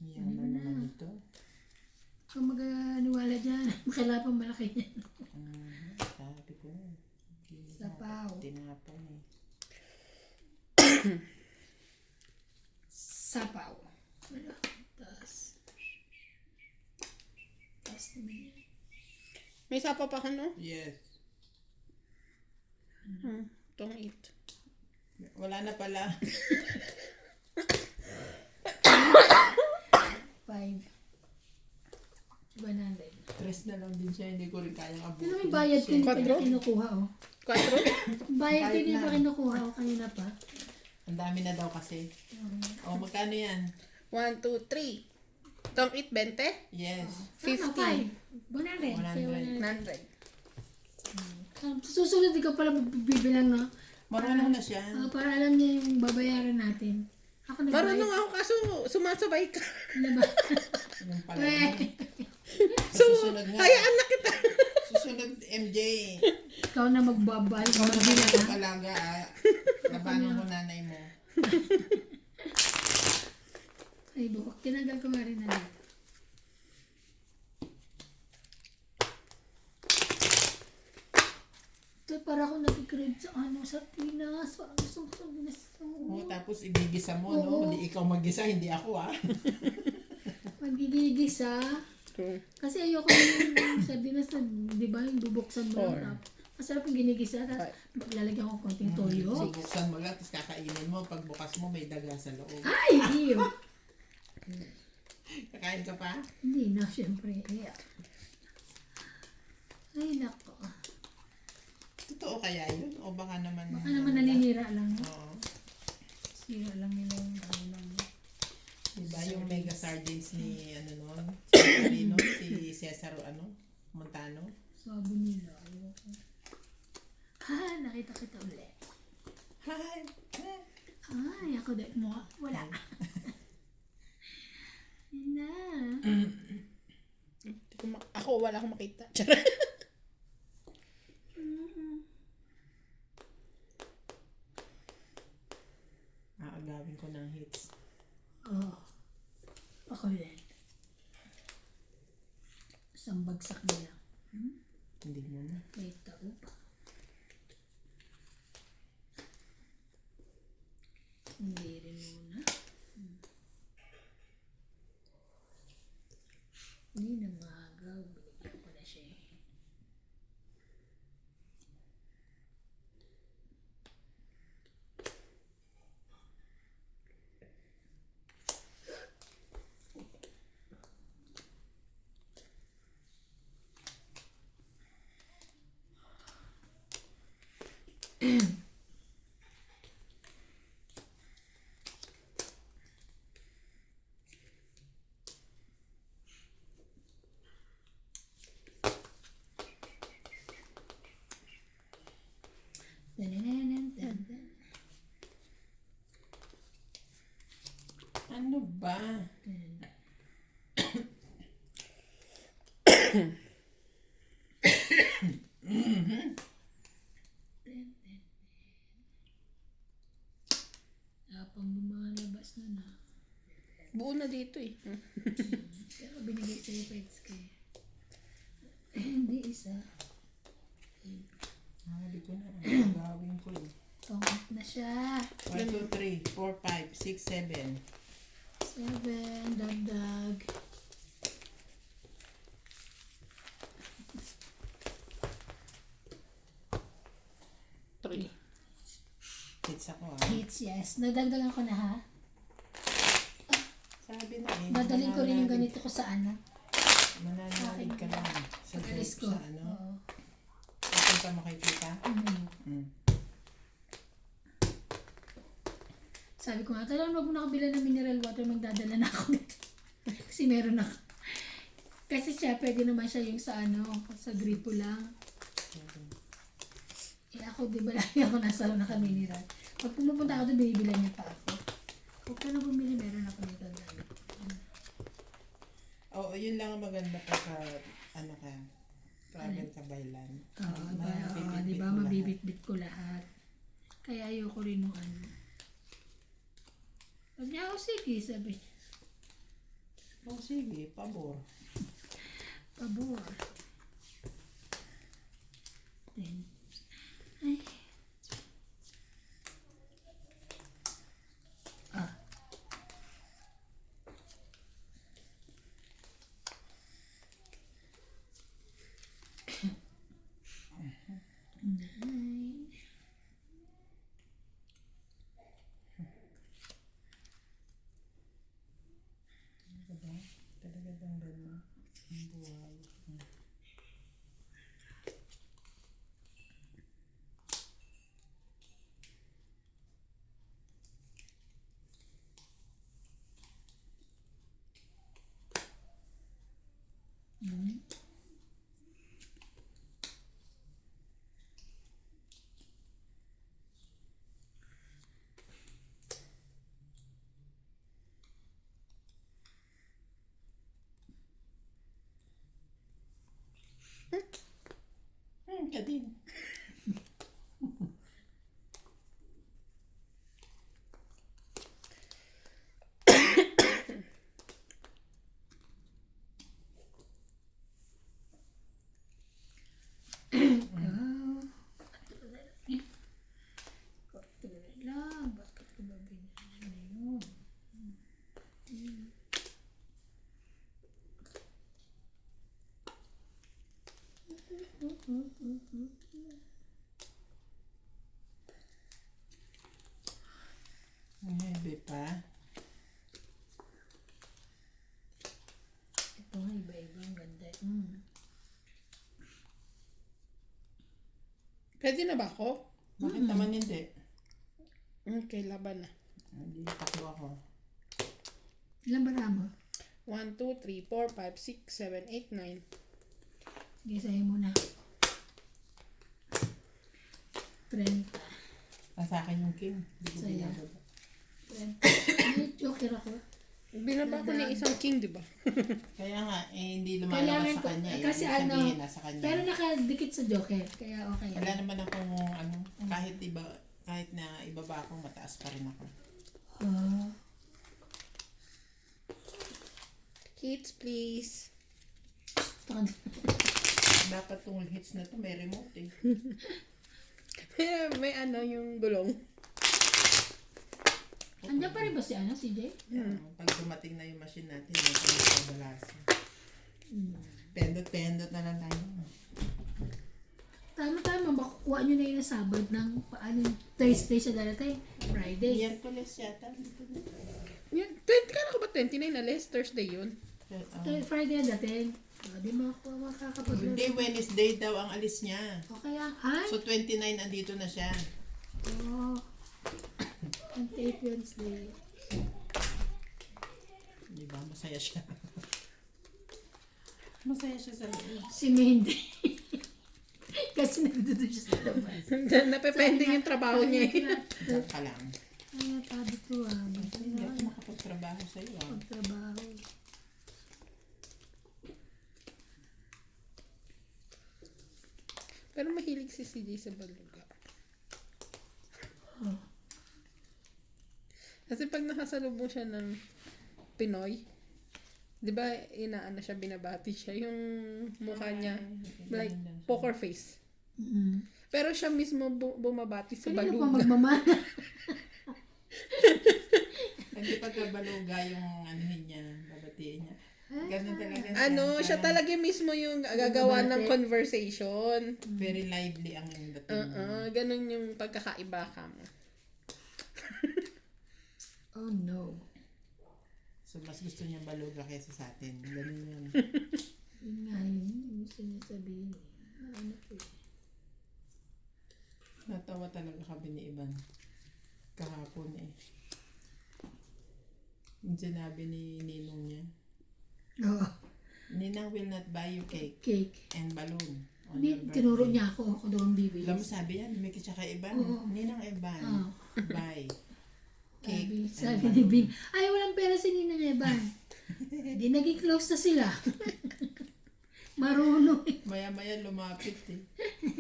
Yan na naman ito. Kung mag-aniwala dyan, makailangan pang malaki yan. Sabi ko. Sapaw. Tinapon eh. Sapaw. Wala. Tas naman yan. May sapa pa ka, no? Yes. Don't eat. Wala na pala. 5. 100. Stress na lang din siya. Hindi ko rin kayang Ano abutin. may bayad ko, hindi pa Quatro? kinukuha oh. 4? Bayad ko, Bayad hindi na. pa kinukuha oh. Kanina pa. Ang dami na daw kasi. O, magkano yan? 1, 2, 3. Don't eat 20? Yes. 50. 5. 100. Kaya 100. 100. Sa susunod, ikaw pala bibilang na. Marunong na siya. Para alam niya yung babayaran natin. Ako na Marunong ako kaso sumasabay ka. Ano ba? Yung pala. Weh. So, Susunod nga. hayaan na kita. Susunod, MJ. Ikaw na magbabal. Ikaw na Magbila sa ka. alaga. Labanan mo nanay mo. Ay, buhok. Tinanggal ko nga rin na dito. Ito, para ako nag-grade sa sa Pinas. Parang gusto ko sa Pinas. O, tapos igigisa mo, no? Oo. Hindi ikaw mag-gisa, hindi ako, ah. Magigigisa. Kasi ayoko yung sardinas na, di ba, yung bubuksan mo lang. Masarap yung ginigisa. Tapos lalagyan ko konting toyo. Buksan mo lang, tapos kakainin mo. Pagbukas mo, may daga sa loob. Ay, iyo. Kakain ka pa? Hindi na, syempre. Ay, nako. Totoo kaya yun? O baka naman... Baka naman naninira lang. Oo. Sira lang nila yung ano lang. Diba yung mega sardines ni, ano nun? Si Marino, si Cesar, ano? Montano. Sabi nila, ayoko. Ha, nakita kita ulit. Hi! Ay, ako dahil mo. Wala. Yun na. Ako, wala akong makita. Aagawin ko ng hits. Oh. Ako din. Isang bagsak na lang. Hindi mo na. May tao pa. Hindi rin muna. Hindi na maagaw. Binigyan ko na siya eh. Dun-dun-dun-dun-dun. Ano ba? pang lumalabas na. Buo na dito eh. Pero binigay sa'yo pets ko eh. Hindi isa. Hindi ko na. Ang gagawin ko eh. Tungkot na siya. 1, 2, 3, 4, 5, 6, 7. 7, dagdag. Three. Hits ako Hits, yes. Nadagdagan ko na ha. Sabi na eh. Dadalhin ko rin yung ganito ko sa anak. Mananalig ka lang. Sa Alis group, ko. sa ano. Oo. Pupunta mo kay tita. Mm. Sabi ko nga, talagang wag mo na kabila ng mineral water, magdadala na ako nito. Kasi meron ako. Kasi siya, pwede naman siya yung sa ano, sa gripo lang. Eh ako, di ba lagi ako nasa loob naka-mineral. Pag pumupunta ako doon, binibilan niya pa ako. Huwag ka na bumili, meron ako nito. Oo, yun lang ang maganda pagka, ano ka, travel ka by land. Oo, Mabibitbit di ba, mo lahat. mabibitbit ko lahat. Kaya ayoko rin nung ano. Pag niya ako, sige, sabi niya. Oh, sige, pabor. Pabor. Then, ay. Ah. Nine. Talaga ba? Talaga bang gano'n? Ang buhay. Ka din. Lang, bakit ko ba binili na yun? Ang heavy pa. Ito nga, iba-ibang ganda. Pwede na ba ako? Bakit naman hindi? Okay, laban na. Hindi, tatlo ako. Ilan ba mo? 1, 2, 3, 4, 5, 6, 7, 8, 9. Sige, sa'yo muna. 30. Sa akin yung king. Hindi ko Saya. binababa. 30. Ay, joker ako. Binaba ko na isang king, di ba? Kaya nga, hindi lumalabas Kailangan sa ko, kanya. kasi Ibig ano, sabihin, nasa kanya. pero nakadikit sa joker, kaya okay. Wala naman akong, ano, kahit iba, kahit na ibaba ako, mataas pa rin ako. Hits, please. Dapat tong hits na to, may remote eh. May ano yung gulong. Andiyan pa rin ba si CJ? Pag dumating na yung machine natin, may pagkabalasan. Pendot-pendot na lang tayo. Tama-tama, makukuha nyo na yun na Sabad ng paano Thursday siya darating. Friday. Miyerkules yata. Dito na. Yan, 20 ka na ka ba? 29 na less. Thursday yun. Friday na dating. Di makakapaglaro. Hindi, Wednesday daw ang alis niya. Okay ah. Ay! So 29 andito na siya. Oh. 28 Wednesday. Di ba? Masaya siya. Masaya siya sa loob. Si Mindy. Kasi nagdudo siya sa labas. Napepending yung trabaho niya eh. Diyan ka lang. Ay, tabi ko ah. Hindi ako makapagtrabaho sa iyo. Pagtrabaho. Pero mahilig si CJ sa baluga. Kasi pag nakasalubong siya ng Pinoy, di ba, inaano siya, binabati siya. Yung mukha niya, like, poker face. Mm. Pero siya mismo bumabati sa Kanino pa baluga. magmamana? Hindi pagkabaluga yung ano niya, babatiin niya. Ganun talaga siya. Siya Parang talaga mismo yung gagawa ng conversation. very lively ang dating. Ganun yung pagkakaiba ka mo. Oh no. So, mas gusto niya baluga kaysa sa atin. Ganun yun. Yun nga yun. Yung gusto niya sabihin. Ano po eh. Natawa talaga kami ni Ivan. Kahapon eh. Yung sinabi ni Ninong niya, Oo. Ninang will not buy you cake Cake. and balloon on Hindi, your birthday. tinuro niya ako doon bibili. Alam mo, sabi yan, may kitsa kay Ivan. Oo. Ninang Ivan, Oo. buy cake Sabi and ni balloon. Bing, ay walang pera si Ninang Eban. Di naging close na sila. Marunong eh. Maya-maya lumapit eh.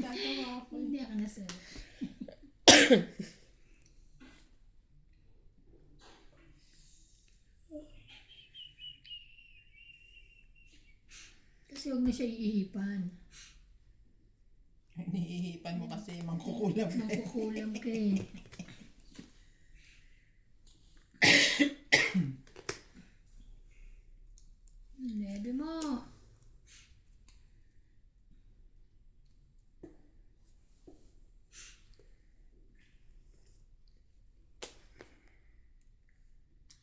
Tatawa ako. Hindi ako nasabi. Kasi huwag na siya iihipan. Hinihipan mo kasi mangkukulam na eh. Makukulam ka eh. Nebe mo.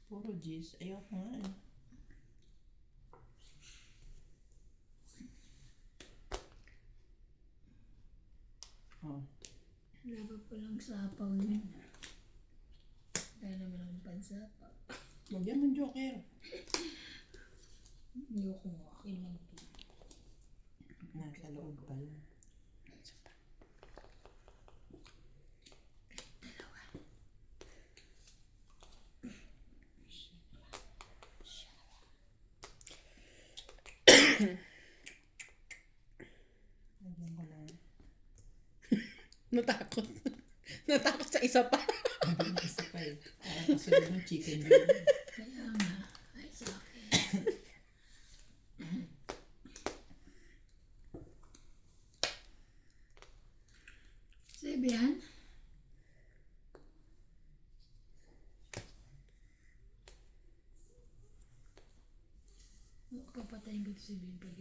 Puro G's. Ayoko nga eh. Oh. Laba pa lang sapaw yun. Kaya naman ang pansapaw. Lagyan mong joker. Ayoko nga. Akin lang ito. Nasa loob pala. Lagyan ko lang. Natakot. Natakot sa isa pa. Lagyan ko isa pa eh. Parang kasunod ng chicken joint. Kaya nga. Ay sa akin. Sebian? Kapatayin ko ito si Ben pag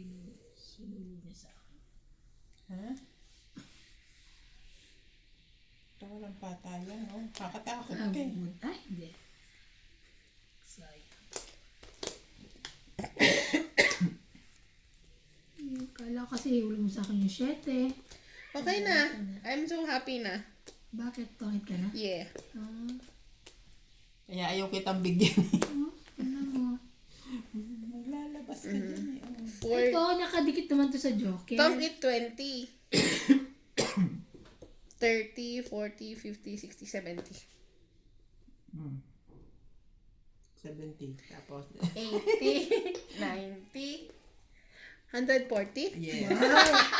sinulog niya sa akin. Ha? Ito walang patayan, oh. Kakatakot ka eh. Ay, hindi. Sayang. Kala ko kasi ulo mo sa akin yung 7. Okay na. I'm so happy na. Bakit? Bakit ka na? Yeah. Ah, Kaya ayaw kitang bigyan. ano mo? Maglalabas ka dyan eh. Oh. For Ito, nakadikit naman to sa joker. Tom it 20. 30, 40, 50, 60, 70. 70. Tapos, 80, 90, 140. yes.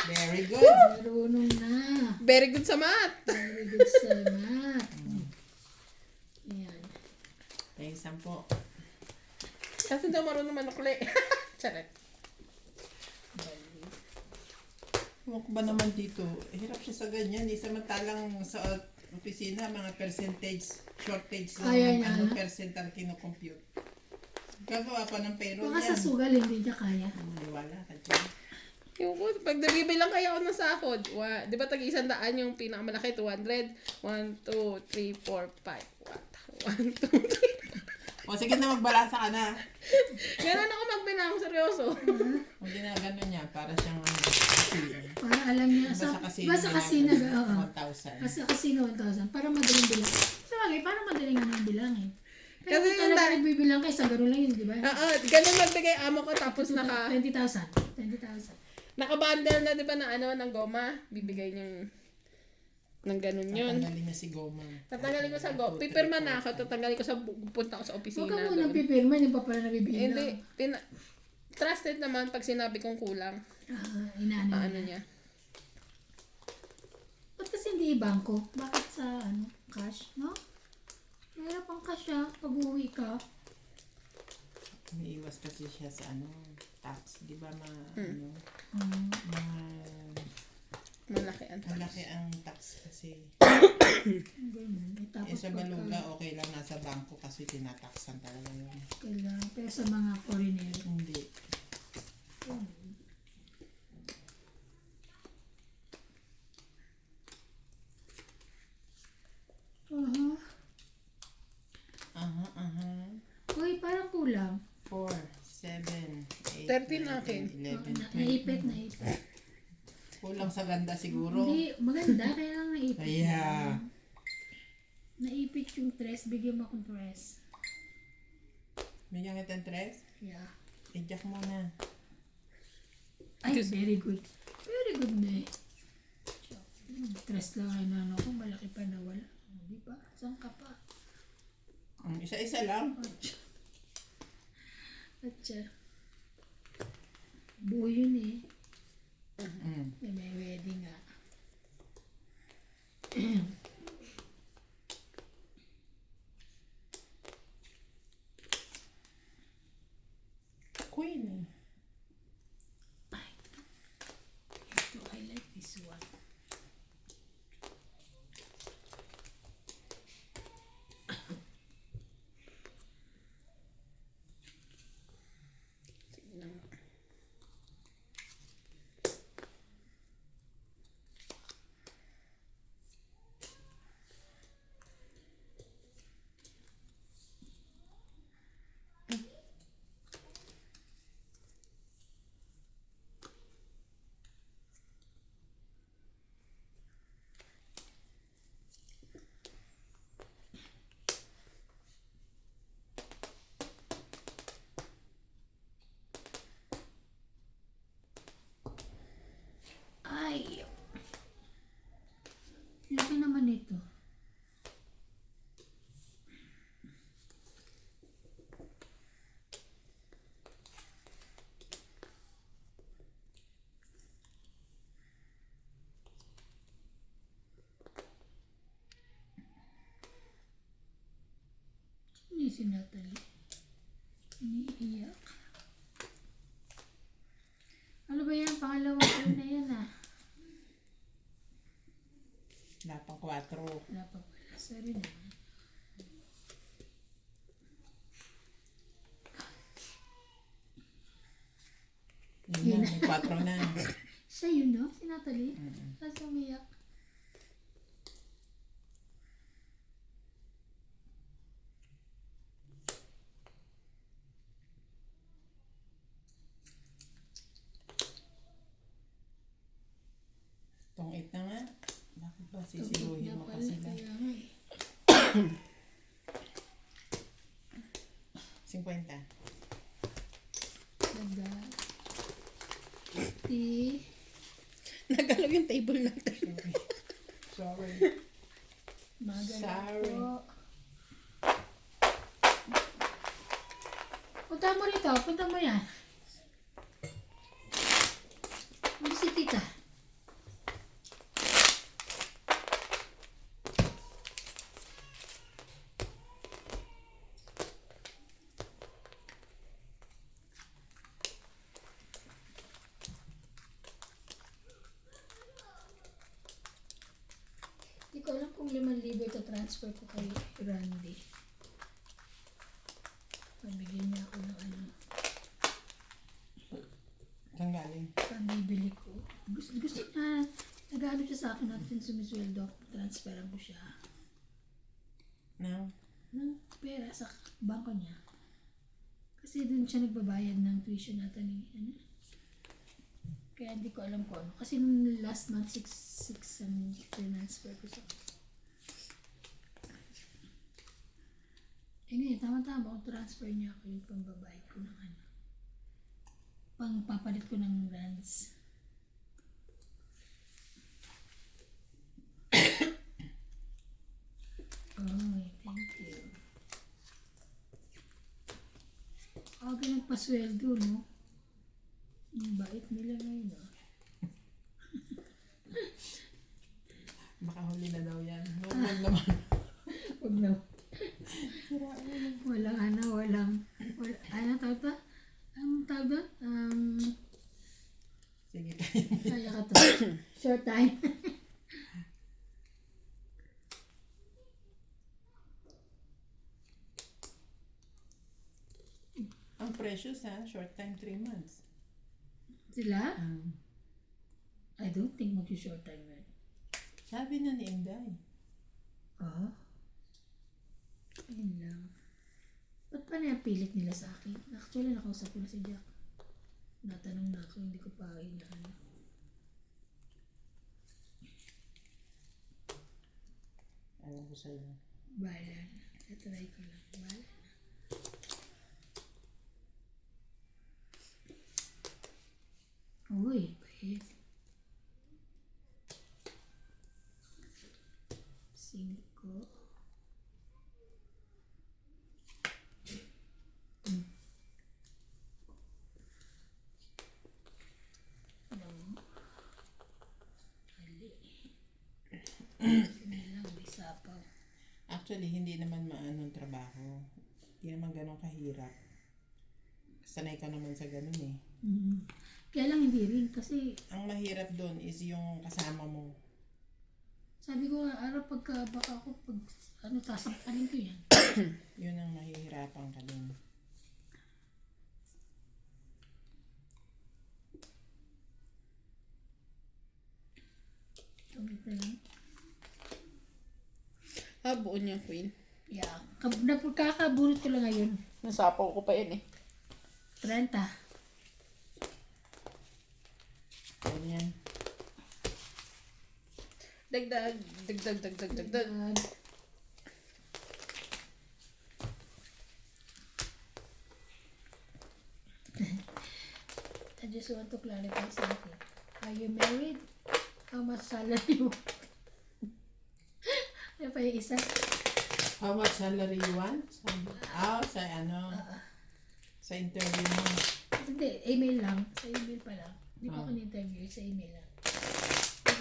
Very good. Marunong na. Very good sa math. Very good sa math. Ayan. Tayo 10. Kasi daw marunong manukli. Charot. Huwag ba naman dito? Hirap siya sa ganyan. Samantalang sa opisina, mga percentage, shortage Kaya ng niya, ano, ano? percent ang kinocompute. Gagawa pa ng payroll Baka sa yan. sugal, hindi niya kaya. Wala ka dyan. Yung pag nabibilang kaya ako ng sahod, di ba tag 100 yung pinakamalaki, 200? 1, 2, 3, 4, 5. 1, 2, 3. O sige na, magbalansa ka na. Ganun ako magbilang, seryoso. Huwag ginagano niya para siyang kasi. Para alam niya. Basta kasino. Oo. 1,000. Kasi kasino 1,000. Para madaling bilang. Sa bagay, para madaling nga bilangin. Pero Kasi kung yung talaga nagbibilang kayo, sa gano'n lang yun, di ba? Ganun magbigay amo ko tapos 20,000. 20,000. naka-bundle na 'di ba na ano ng goma, bibigay niyang ng ganun yun. Tatanggalin niya si Goma. Tatanggalin ko sa pipirma na ako, tatanggalin ko sa punta ko sa opisina. Huwag ka muna doon. pipirma, yung pa pala nabibilang. Hindi, trusted naman pag sinabi kong kulang. Inaano Ano niya. niya. Ba't kasi hindi bangko? Bakit sa cash, no? Mahirapan ka siya pag uwi ka. May iwas kasi siya sa ano, tax. Di ba ano, Malaki ang malaki ang tax kasi. Ganun. Eh, tapos Sa pagka- Baluga, okay lang nasa bangko kasi tinataksan talaga yun. Kailangan. Pero sa mga foreigner. Hindi. Aha. Uy, parang kulang. 4, 7, 8, 13 akin. 11, 12. Naipit. Kulang sa ganda siguro. Hindi, maganda. Kaya lang naipit. Kaya. Naipit yung tres. Bigyan mo akong tres. Bigyan kita ng 3. Yeah. I-jack muna. Ay, very good. Very good na eh. Tres lang ay nano ko. Malaki pa na wala. Di ba? Saan ka pa? Isa-isa lang. Atcha. Buo yun eh. Mm. May wedding nga. Queen. Ito, I like this one. Ay! Laki naman ito. Ini si Natalie. Iniiyak. Ano ba yan? Pangalawang taon na yan ah. Wala pang 4. Wala pa pala. Sorry na. Yun na, may 4 na. Siya yun no? Si Natalie? Tapos umiyak. Itong 8 na nga. Bakit ba sisiluhin mo Pala, kasi na? kaya nga eh. 50. Daga. 50. Nagalaw yung table natin. Sorry. Maganda Sorry. po. Punta mo rito. Punta mo yan. Ano si tita? Hindi ko alam kung 5,000 ito transfer ko kay Randy. Pabigyan niya ako ng ano. Saan galing? Pambibili ko. Gusto niya. Nag-ano siya sa akin natin sumisweldo ako. Transferan ko siya. No? Ng pera sa bangko niya. Kasi dun siya nagbabayad ng tuition natin ni ano. Kaya hindi ko alam kung ano. Kasi nung last month, 6 ang transfer ko sa ngayon, tama-tama kung transfer niya ako yung pambabayad ko ng ano. Pangpapalit ko ng brands. Oh, thank you. Aga nagpasweldo, no? Ang bait nila ngayon, no? Baka huli na daw yan. Huwag naman. Huwag na. time. Ang precious ha, short time 3 months. Sila? I don't think mag-short time yun. Sabi na ni Inday. Ah? Ayun lang. Ba't pa pilit nila sa akin? Actually, nakausap ko na si Jack. Natanong na ako, hindi ko pa inaano. Alam ko sa'yo. Bahala na. Tatry ko lang. Bahala na. Uy, bait. 5. Sapaw. Actually, hindi naman maanong trabaho. Hindi naman ganun kahirap. Sanay ka naman sa ganun eh. Kaya lang hindi rin kasi Ang mahirap doon is yung kasama mo. sabi ko araw pagka baka ako pag sasampalin ko yan. Yun ang mahihirapan ka doon. Tumit na lang. Buo niya, Queen. Yeah. Kakabunot ko lang ngayon. Nasapaw ko pa yun eh. 30. Ganyan. Dagdag. I just want to clarify something. Are you married? How much salary you want? Ano pa yung isa? How much salary you want? Sa ano? Sa interview mo. Hindi, email lang. Sa email pa lang. Hindi ko ako ni-interview. Sa email lang.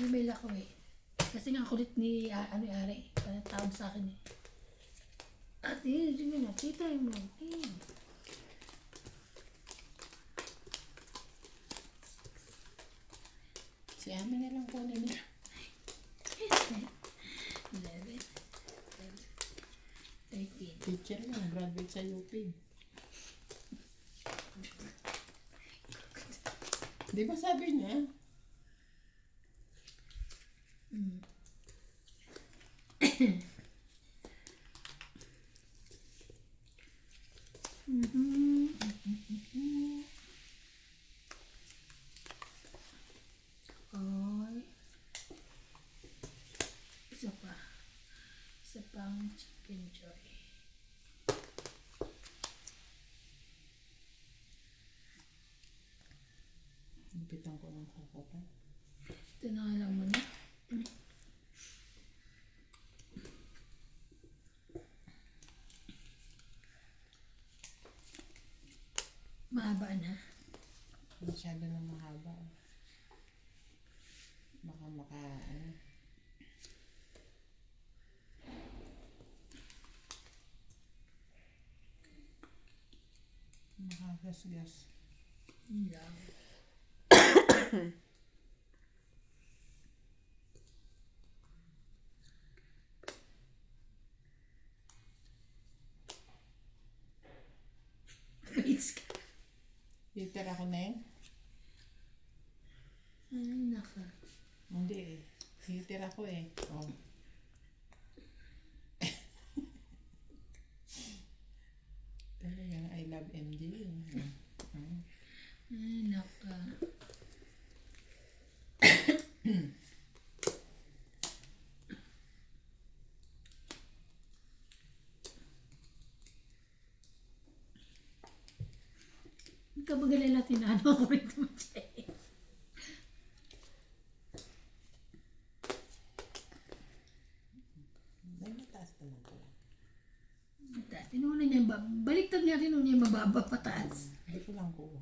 Email ako eh. Kasi nga kulit ni Ari. Parang tawag sa akin eh. Ate, sige na. Kita mo. Si Ami na lang kunin niya. 11, 13. Teacher lang, graduate sa UP. Di ba sabi niya? Oy. Isa pa. Isa pang chicken joy. Napitan ko ng kakapa. Ito na alam mo na. Mahaba na. Masyado na mahaba. Baka ano. Makagasgas. Yun lang. Please ka. Heater ako na yun? Ay, naka. Hindi eh. Heater ako eh. Oh. Talagang I love MJ. Ay, naka. Kabagalala tinano ako rin naman siya eh. May mataas naman pala. Tinuna niya, baliktad niya rin niya mababa pataas. Hindi ko lang kuha.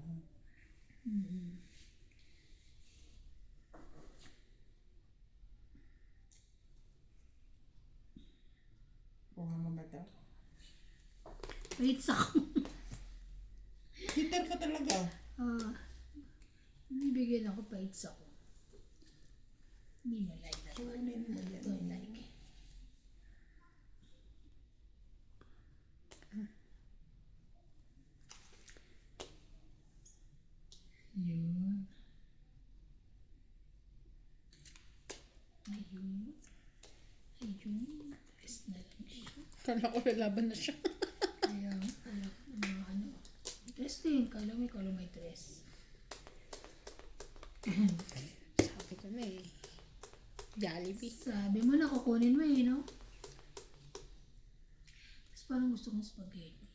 Kuha mo ba ito? Wait, ako. Heater ka talaga. Bibigyan ako pa ako. Me no like that one. Kunin mo yan. Don't like. Yun. Ayun. Ayun. Rest na lang siya. Kala ko lalaban na siya. Kaya, alam ko mga ano. Dress din. Kala may dress. Sabi ko na eh. Jollibee. Sabi mo na kukunin mo eh, no? Tapos parang gusto kong spaghetti.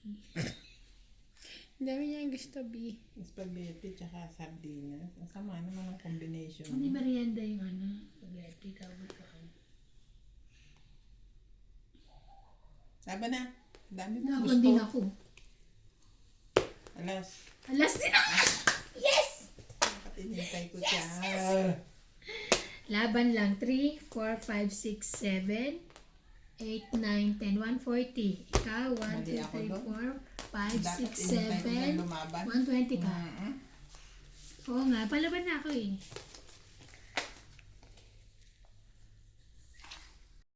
Ang dami niya gusto, B. Spaghetti tsaka sardinas. Ang sama naman ang combination. Hindi merienda yung ano, spaghetti. Tawag ko ano. Sabi na. Dami mo Nakakon din gusto. ako. Alas. Alas din ako! Yes! Patinintay ko siya. Laban lang. 3, 4, 5, 6, 7, 8, 9, 10, 140. Ikaw, 1, Mali 2, ako 3, doon. 4, 5, Dapat 6, inintay ko siya 7, lumaban. 120 ka. Mm-mm. Oo nga, palaban na ako eh.